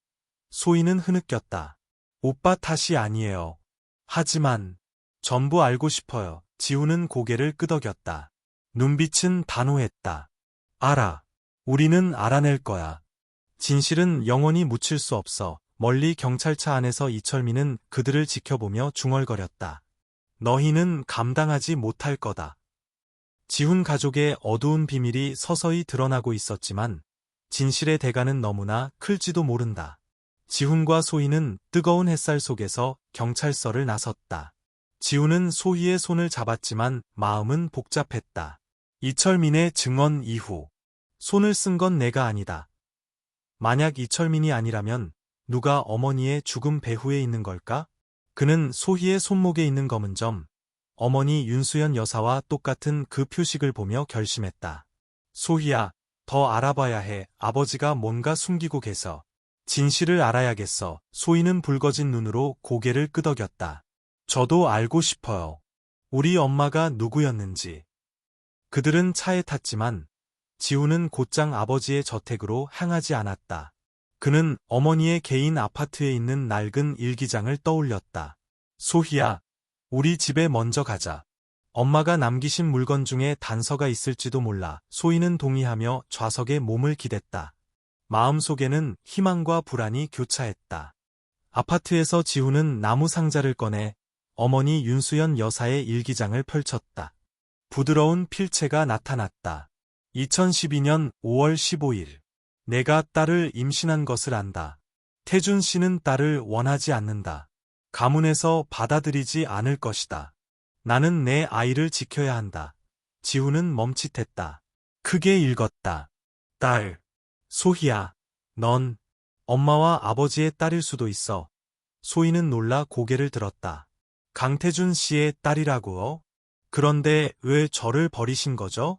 소희는 흐느꼈다. 오빠 탓이 아니에요. 하지만 전부 알고 싶어요. 지훈은 고개를 끄덕였다. 눈빛은 단호했다. 알아. 우리는 알아낼 거야. 진실은 영원히 묻힐 수 없어. 멀리 경찰차 안에서 이철민은 그들을 지켜보며 중얼거렸다. 너희는 감당하지 못할 거다. 지훈 가족의 어두운 비밀이 서서히 드러나고 있었지만 진실의 대가는 너무나 클지도 모른다. 지훈과 소희는 뜨거운 햇살 속에서 경찰서를 나섰다. 지훈은 소희의 손을 잡았지만 마음은 복잡했다. 이철민의 증언 이후 손을 쓴 건 내가 아니다. 만약 이철민이 아니라면 누가 어머니의 죽음 배후에 있는 걸까? 그는 소희의 손목에 있는 검은 점, 어머니 윤수연 여사와 똑같은 그 표식을 보며 결심했다. 소희야, 더 알아봐야 해. 아버지가 뭔가 숨기고 계서. 진실을 알아야겠어. 소희는 붉어진 눈으로 고개를 끄덕였다. 저도 알고 싶어요. 우리 엄마가 누구였는지. 그들은 차에 탔지만 지훈은 곧장 아버지의 저택으로 향하지 않았다. 그는 어머니의 개인 아파트에 있는 낡은 일기장을 떠올렸다. 소희야, 우리 집에 먼저 가자. 엄마가 남기신 물건 중에 단서가 있을지도 몰라. 소희는 동의하며 좌석에 몸을 기댔다. 마음속에는 희망과 불안이 교차했다. 아파트에서 지훈은 나무 상자를 꺼내 어머니 윤수연 여사의 일기장을 펼쳤다. 부드러운 필체가 나타났다. 2012년 5월 15일. 내가 딸을 임신한 것을 안다. 태준 씨는 딸을 원하지 않는다. 가문에서 받아들이지 않을 것이다. 나는 내 아이를 지켜야 한다. 지훈은 멈칫했다. 크게 읽었다. 딸. 소희야, 넌 엄마와 아버지의 딸일 수도 있어. 소희는 놀라 고개를 들었다. 강태준 씨의 딸이라고요? 그런데 왜 저를 버리신 거죠?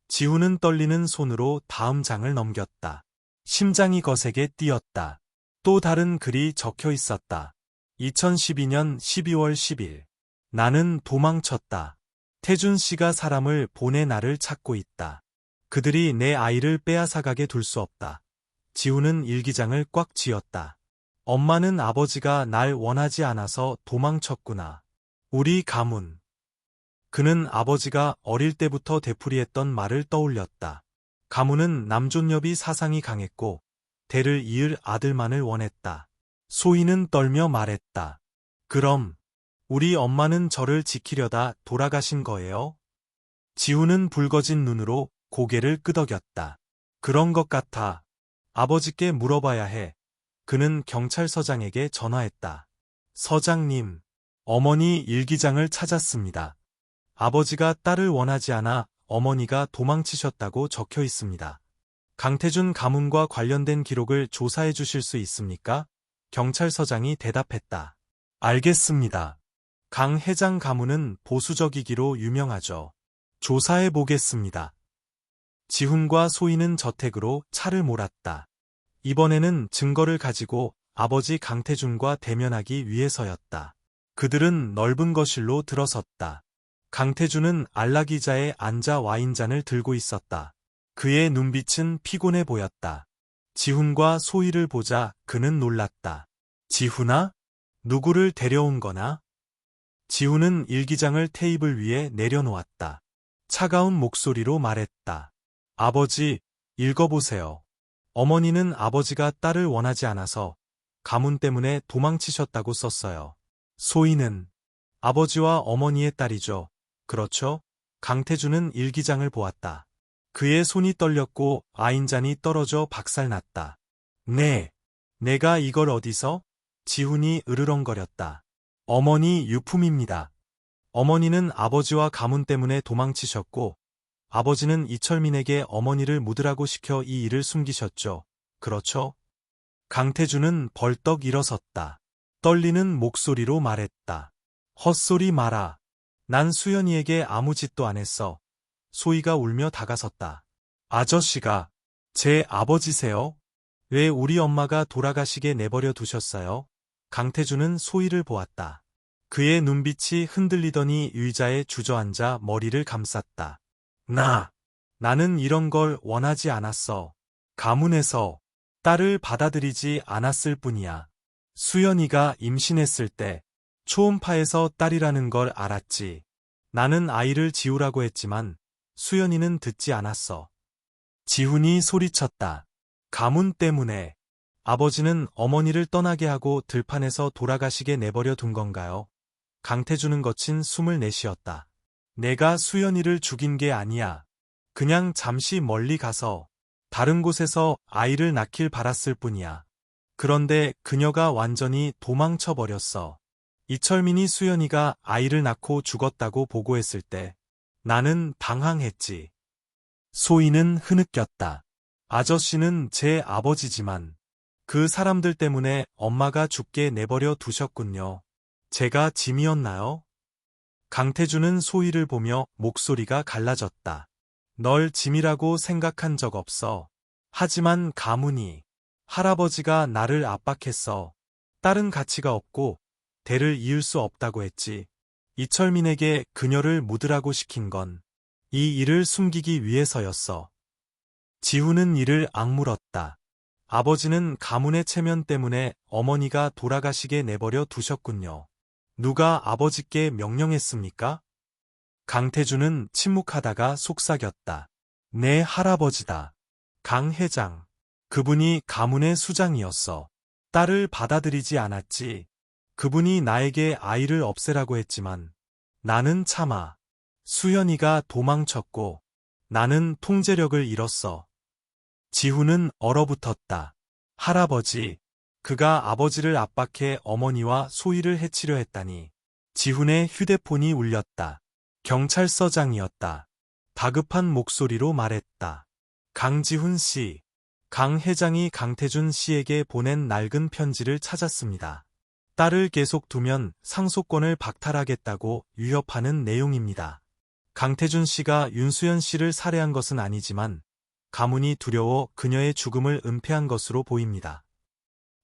지훈은 떨리는 손으로 다음 장을 넘겼다. 심장이 거세게 뛰었다. 또 다른 글이 적혀 있었다. 2012년 12월 10일. 나는 도망쳤다. 태준 씨가 사람을 보내 나를 찾고 있다. 그들이 내 아이를 빼앗아가게 둘 수 없다. 지훈은 일기장을 꽉 쥐었다. 엄마는 아버지가 날 원하지 않아서 도망쳤구나. 우리 가문. 그는 아버지가 어릴 때부터 되풀이했던 말을 떠올렸다. 가문은 남존여비 사상이 강했고 대를 이을 아들만을 원했다. 소희는 떨며 말했다. 그럼 우리 엄마는 저를 지키려다 돌아가신 거예요? 지훈은 붉어진 눈으로 고개를 끄덕였다. 그런 것 같아. 아버지께 물어봐야 해. 그는 경찰서장에게 전화했다. 서장님, 어머니 일기장을 찾았습니다. 아버지가 딸을 원하지 않아 어머니가 도망치셨다고 적혀 있습니다. 강태준 가문과 관련된 기록을 조사해 주실 수 있습니까? 경찰서장이 대답했다. 알겠습니다. 강 회장 가문은 보수적이기로 유명하죠. 조사해 보겠습니다. 지훈과 소희는 저택으로 차를 몰았다. 이번에는 증거를 가지고 아버지 강태준과 대면하기 위해서였다. 그들은 넓은 거실로 들어섰다. 강태준은 안락의자에 앉아 와인잔을 들고 있었다. 그의 눈빛은 피곤해 보였다. 지훈과 소희를 보자 그는 놀랐다. 지훈아? 누구를 데려온 거나? 지훈은 일기장을 테이블 위에 내려놓았다. 차가운 목소리로 말했다. 아버지, 읽어보세요. 어머니는 아버지가 딸을 원하지 않아서 가문 때문에 도망치셨다고 썼어요. 소희는 아버지와 어머니의 딸이죠. 그렇죠? 강태준은 일기장을 보았다. 그의 손이 떨렸고 와인잔이 떨어져 박살났다. 네. 내가 이걸 어디서? 지훈이 으르렁거렸다. 어머니 유품입니다. 어머니는 아버지와 가문 때문에 도망치셨고 아버지는 이철민에게 어머니를 묻으라고 시켜 이 일을 숨기셨죠. 그렇죠? 강태준은 벌떡 일어섰다. 떨리는 목소리로 말했다. 헛소리 마라. 난 수연이에게 아무 짓도 안 했어. 소희가 울며 다가섰다. 아저씨가 제 아버지세요? 왜 우리 엄마가 돌아가시게 내버려 두셨어요? 강태준은 소희를 보았다. 그의 눈빛이 흔들리더니 의자에 주저앉아 머리를 감쌌다. 나는 이런 걸 원하지 않았어. 가문에서 딸을 받아들이지 않았을 뿐이야. 수연이가 임신했을 때 초음파에서 딸이라는 걸 알았지. 나는 아이를 지우라고 했지만 수연이는 듣지 않았어. 지훈이 소리쳤다. 가문 때문에 아버지는 어머니를 떠나게 하고 들판에서 돌아가시게 내버려 둔 건가요? 강태준은 거친 숨을 내쉬었다. 내가 수연이를 죽인 게 아니야. 그냥 잠시 멀리 가서 다른 곳에서 아이를 낳길 바랐을 뿐이야. 그런데 그녀가 완전히 도망쳐버렸어. 이철민이 수연이가 아이를 낳고 죽었다고 보고했을 때 나는 당황했지. 소희는 흐느꼈다. 아저씨는 제 아버지지만 그 사람들 때문에 엄마가 죽게 내버려 두셨군요. 제가 짐이었나요? 강태준은 소희를 보며 목소리가 갈라졌다. 널 짐이라고 생각한 적 없어. 하지만 가문이, 할아버지가 나를 압박했어. 딸은 가치가 없고 대를 이을 수 없다고 했지. 이철민에게 그녀를 묻으라고 시킨 건 이 일을 숨기기 위해서였어. 지훈은 이를 악물었다. 아버지는 가문의 체면 때문에 어머니가 돌아가시게 내버려 두셨군요. 누가 아버지께 명령했습니까? 강태준은 침묵하다가 속삭였다. 내 할아버지다. 강 회장. 그분이 가문의 수장이었어. 딸을 받아들이지 않았지. 그분이 나에게 아이를 없애라고 했지만 나는 참아. 수연이가 도망쳤고 나는 통제력을 잃었어. 지훈은 얼어붙었다. 할아버지. 그가 아버지를 압박해 어머니와 소희를 해치려 했다니. 지훈의 휴대폰이 울렸다. 경찰서장이었다. 다급한 목소리로 말했다. 강지훈 씨. 강 회장이 강태준 씨에게 보낸 낡은 편지를 찾았습니다. 딸을 계속 두면 상속권을 박탈하겠다고 위협하는 내용입니다. 강태준 씨가 윤수연 씨를 살해한 것은 아니지만 가문이 두려워 그녀의 죽음을 은폐한 것으로 보입니다.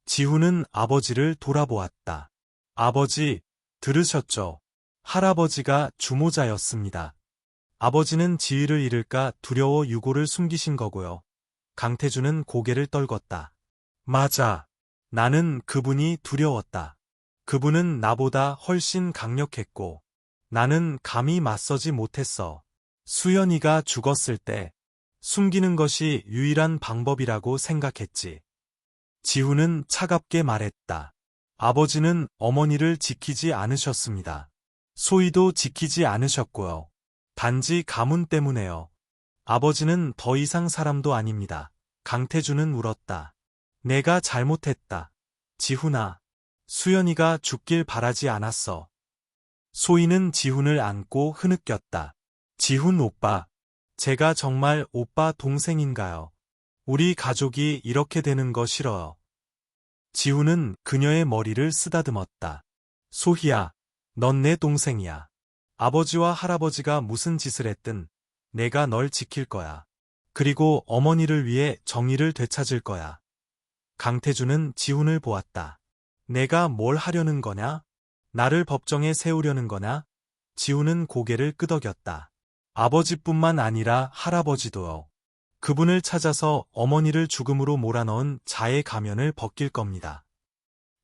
지훈은 아버지를 돌아보았다. 아버지, 들으셨죠? 할아버지가 주모자였습니다. 아버지는 지위를 잃을까 두려워 유고를 숨기신 거고요. 강태준은 고개를 떨궜다. 맞아. 나는 그분이 두려웠다. 그분은 나보다 훨씬 강력했고 나는 감히 맞서지 못했어. 수연이가 죽었을 때 숨기는 것이 유일한 방법이라고 생각했지. 지훈은 차갑게 말했다. 아버지는 어머니를 지키지 않으셨습니다. 소희도 지키지 않으셨고요. 단지 가문 때문에요. 아버지는 더 이상 사람도 아닙니다. 강태준은 울었다. 내가 잘못했다. 지훈아. 수연이가 죽길 바라지 않았어. 소희는 지훈을 안고 흐느꼈다. 지훈 오빠. 제가 정말 오빠 동생인가요? 우리 가족이 이렇게 되는 거 싫어요. 지훈은 그녀의 머리를 쓰다듬었다. 소희야, 넌 내 동생이야. 아버지와 할아버지가 무슨 짓을 했든 내가 널 지킬 거야. 그리고 어머니를 위해 정의를 되찾을 거야. 강태준은 지훈을 보았다. 내가 뭘 하려는 거냐? 나를 법정에 세우려는 거냐? 지훈은 고개를 끄덕였다. 아버지뿐만 아니라 할아버지도요. 그분을 찾아서 어머니를 죽음으로 몰아넣은 자의 가면을 벗길 겁니다.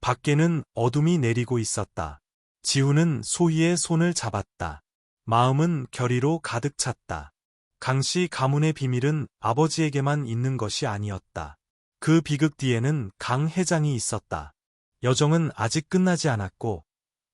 밖에는 어둠이 내리고 있었다. 지훈은 소희의 손을 잡았다. 마음은 결의로 가득 찼다. 강씨 가문의 비밀은 아버지에게만 있는 것이 아니었다. 그 비극 뒤에는 강 회장이 있었다. 여정은 아직 끝나지 않았고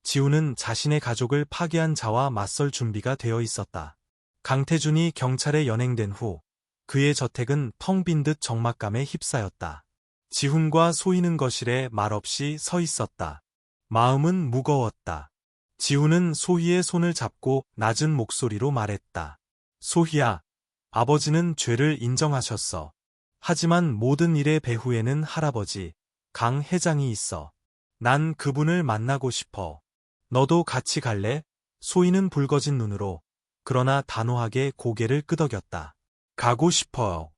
지훈은 자신의 가족을 파괴한 자와 맞설 준비가 되어 있었다. 강태준이 경찰에 연행된 후 그의 저택은 텅 빈 듯 적막감에 휩싸였다. 지훈과 소희는 거실에 말없이 서 있었다. 마음은 무거웠다. 지훈은 소희의 손을 잡고 낮은 목소리로 말했다. 소희야, 아버지는 죄를 인정하셨어. 하지만 모든 일의 배후에는 할아버지, 강 회장이 있어. 난 그분을 만나고 싶어. 너도 같이 갈래? 소희는 붉어진 눈으로 그러나 단호하게 고개를 끄덕였다. 가고 싶어요.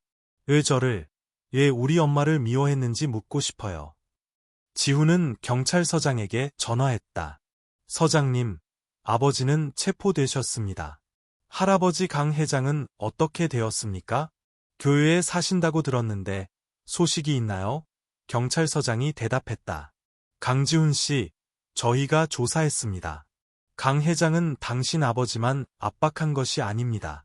왜 저를, 왜 우리 엄마를 미워했는지 묻고 싶어요. 지훈은 경찰서장에게 전화했다. 서장님, 아버지는 체포되셨습니다. 할아버지 강 회장은 어떻게 되었습니까? 교회에 사신다고 들었는데 소식이 있나요? 경찰서장이 대답했다. 강지훈 씨, 저희가 조사했습니다. 강 회장은 당신 아버지만 압박한 것이 아닙니다.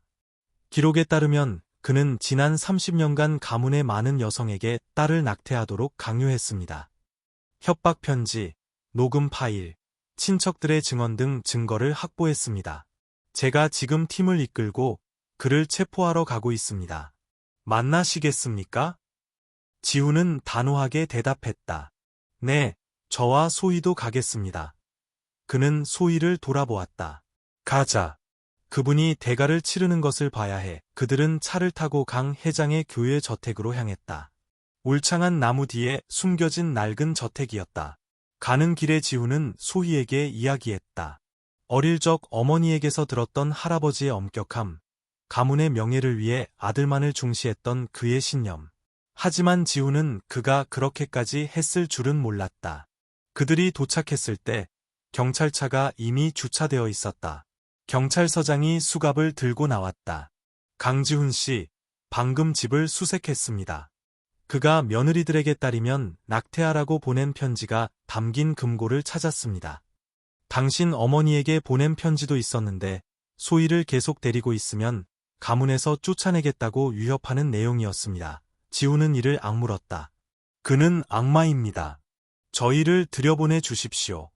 기록에 따르면 그는 지난 30년간 가문의 많은 여성에게 딸을 낙태하도록 강요했습니다. 협박 편지, 녹음 파일, 친척들의 증언 등 증거를 확보했습니다. 제가 지금 팀을 이끌고 그를 체포하러 가고 있습니다. 만나시겠습니까? 지훈은 단호하게 대답했다. 네, 저와 소희도 가겠습니다. 그는 소희를 돌아보았다. 가자. 그분이 대가를 치르는 것을 봐야 해. 그들은 차를 타고 강 회장의 교회 저택으로 향했다. 울창한 나무 뒤에 숨겨진 낡은 저택이었다. 가는 길에 지훈은 소희에게 이야기했다. 어릴 적 어머니에게서 들었던 할아버지의 엄격함, 가문의 명예를 위해 아들만을 중시했던 그의 신념. 하지만 지훈은 그가 그렇게까지 했을 줄은 몰랐다. 그들이 도착했을 때 경찰차가 이미 주차되어 있었다. 경찰서장이 수갑을 들고 나왔다. 강지훈 씨, 방금 집을 수색했습니다. 그가 며느리들에게 따리면 낙태하라고 보낸 편지가 담긴 금고를 찾았습니다. 당신 어머니에게 보낸 편지도 있었는데 소희를 계속 데리고 있으면 가문에서 쫓아내겠다고 위협하는 내용이었습니다. 지훈은 이를 악물었다. 그는 악마입니다. 저희를 들여보내 주십시오.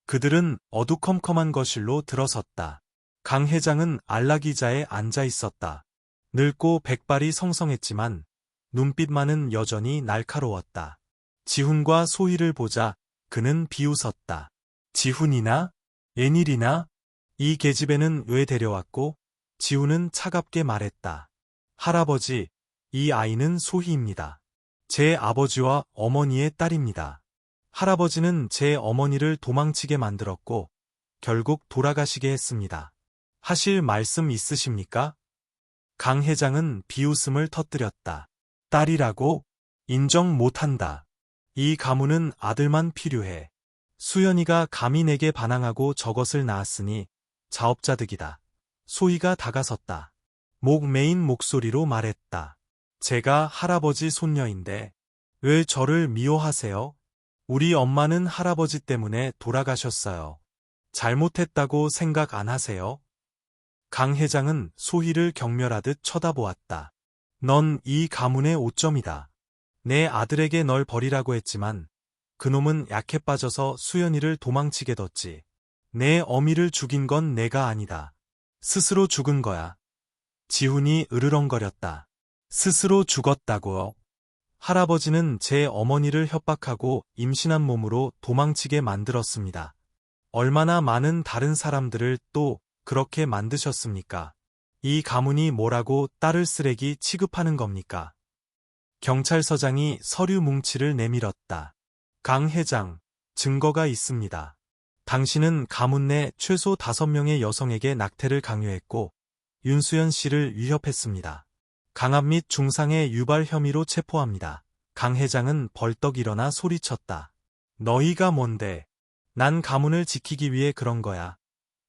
그들은 어두컴컴한 거실로 들어섰다. 강 회장은 안락의자에 앉아 있었다. 늙고 백발이 성성했지만 눈빛만은 여전히 날카로웠다. 지훈과 소희를 보자 그는 비웃었다. 지훈이나? 웬일이나? 이 계집애는 왜 데려왔고? 지훈은 차갑게 말했다. 할아버지, 이 아이는 소희입니다. 제 아버지와 어머니의 딸입니다. 할아버지는 제 어머니를 도망치게 만들었고 결국 돌아가시게 했습니다. 하실 말씀 있으십니까? 강 회장은 비웃음을 터뜨렸다. 딸이라고? 인정 못한다. 이 가문은 아들만 필요해. 수연이가 감히 내게 반항하고 저것을 낳았으니 자업자득이다. 소희가 다가섰다. 목 메인 목소리로 말했다. 제가 할아버지 손녀인데 왜 저를 미워하세요? 우리 엄마는 할아버지 때문에 돌아가셨어요. 잘못했다고 생각 안 하세요? 강 회장은 소희를 경멸하듯 쳐다보았다. 넌 이 가문의 오점이다. 내 아들에게 널 버리라고 했지만 그놈은 약해 빠져서 수연이를 도망치게 뒀지. 내 어미를 죽인 건 내가 아니다. 스스로 죽은 거야. 지훈이 으르렁거렸다. 스스로 죽었다고요? 할아버지는 제 어머니를 협박하고 임신한 몸으로 도망치게 만들었습니다. 얼마나 많은 다른 사람들을 또 그렇게 만드셨습니까? 이 가문이 뭐라고 딸을 쓰레기 취급하는 겁니까? 경찰서장이 서류 뭉치를 내밀었다. 강 회장, 증거가 있습니다. 당신은 가문 내 최소 5명의 여성에게 낙태를 강요했고 윤수연 씨를 위협했습니다. 강압 및 중상해 유발 혐의로 체포합니다. 강 회장은 벌떡 일어나 소리쳤다. 너희가 뭔데? 난 가문을 지키기 위해 그런 거야.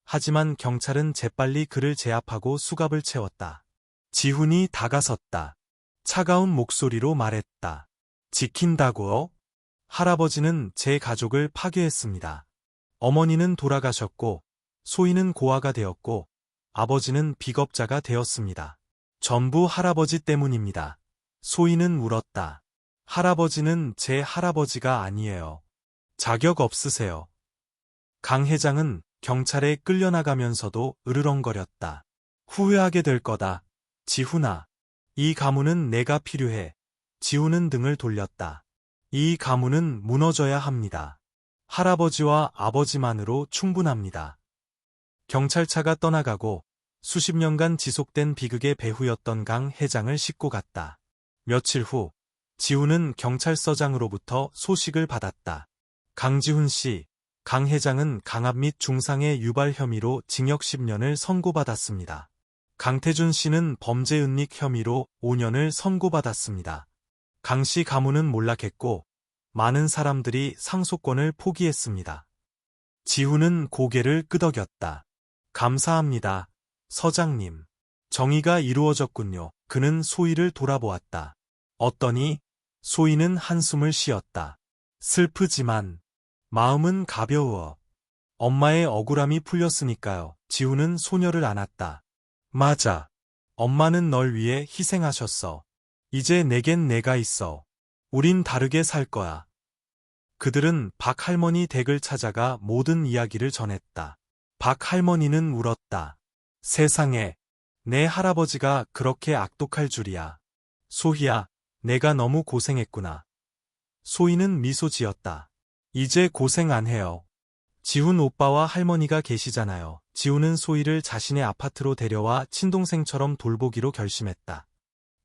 하지만 경찰은 재빨리 그를 제압하고 수갑을 채웠다. 지훈이 다가섰다. 차가운 목소리로 말했다. 지킨다고요? 할아버지는 제 가족을 파괴했습니다. 어머니는 돌아가셨고, 소희는 고아가 되었고, 아버지는 비겁자가 되었습니다. 전부 할아버지 때문입니다. 소희는 울었다. 할아버지는 제 할아버지가 아니에요. 자격 없으세요. 강 회장은 경찰에 끌려나가면서도 으르렁거렸다. 후회하게 될 거다. 지훈아. 이 가문은 내가 필요해. 지훈은 등을 돌렸다. 이 가문은 무너져야 합니다. 할아버지와 아버지만으로 충분합니다. 경찰차가 떠나가고 수십 년간 지속된 비극의 배후였던 강 회장을 싣고 갔다. 며칠 후 지훈은 경찰서장으로부터 소식을 받았다. 강지훈 씨, 강 회장은 강압 및 중상해 유발 혐의로 징역 10년을 선고받았습니다. 강태준 씨는 범죄 은닉 혐의로 5년을 선고받았습니다. 강 씨 가문은 몰락했고 많은 사람들이 상속권을 포기했습니다. 지훈은 고개를 끄덕였다. 감사합니다, 서장님. 정의가 이루어졌군요. 그는 소희를 돌아보았다. 어떠니? 소희는 한숨을 쉬었다. 슬프지만 마음은 가벼워. 엄마의 억울함이 풀렸으니까요. 지훈은 소녀를 안았다. 맞아. 엄마는 널 위해 희생하셨어. 이제 내겐 내가 있어. 우린 다르게 살 거야. 그들은 박 할머니 댁을 찾아가 모든 이야기를 전했다. 박 할머니는 울었다. 세상에, 내 할아버지가 그렇게 악독할 줄이야. 소희야, 내가 너무 고생했구나. 소희는 미소 지었다. 이제 고생 안 해요. 지훈 오빠와 할머니가 계시잖아요. 지훈은 소희를 자신의 아파트로 데려와 친동생처럼 돌보기로 결심했다.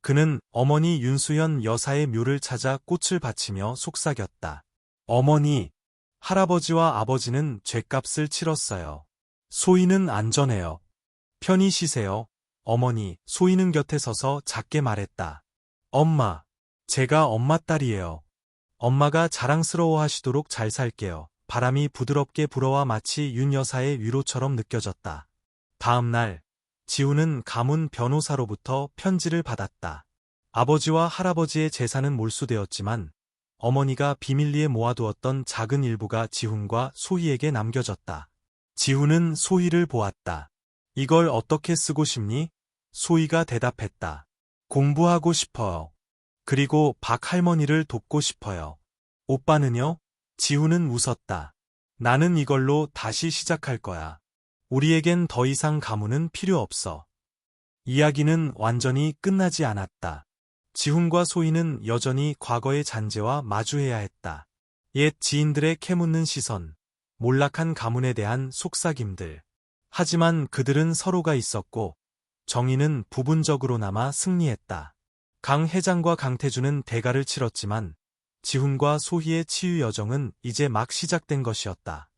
그는 어머니 윤수연 여사의 묘를 찾아 꽃을 바치며 속삭였다. 어머니, 할아버지와 아버지는 죗값을 치렀어요. 소희는 안전해요. 편히 쉬세요. 어머니, 소희는 곁에 서서 작게 말했다. 엄마, 제가 엄마 딸이에요. 엄마가 자랑스러워하시도록 잘 살게요. 바람이 부드럽게 불어와 마치 윤 여사의 위로처럼 느껴졌다. 다음 날, 지훈은 가문 변호사로부터 편지를 받았다. 아버지와 할아버지의 재산은 몰수되었지만 어머니가 비밀리에 모아두었던 작은 일부가 지훈과 소희에게 남겨졌다. 지훈은 소희를 보았다. 이걸 어떻게 쓰고 싶니? 소희가 대답했다. 공부하고 싶어요. 그리고 박 할머니를 돕고 싶어요. 오빠는요? 지훈은 웃었다. 나는 이걸로 다시 시작할 거야. 우리에겐 더 이상 가문은 필요 없어. 이야기는 완전히 끝나지 않았다. 지훈과 소희는 여전히 과거의 잔재와 마주해야 했다. 옛 지인들의 캐묻는 시선, 몰락한 가문에 대한 속삭임들. 하지만 그들은 서로가 있었고 정의는 부분적으로나마 승리했다. 강 회장과 강태준은 대가를 치렀지만 지훈과 소희의 치유 여정은 이제 막 시작된 것이었다.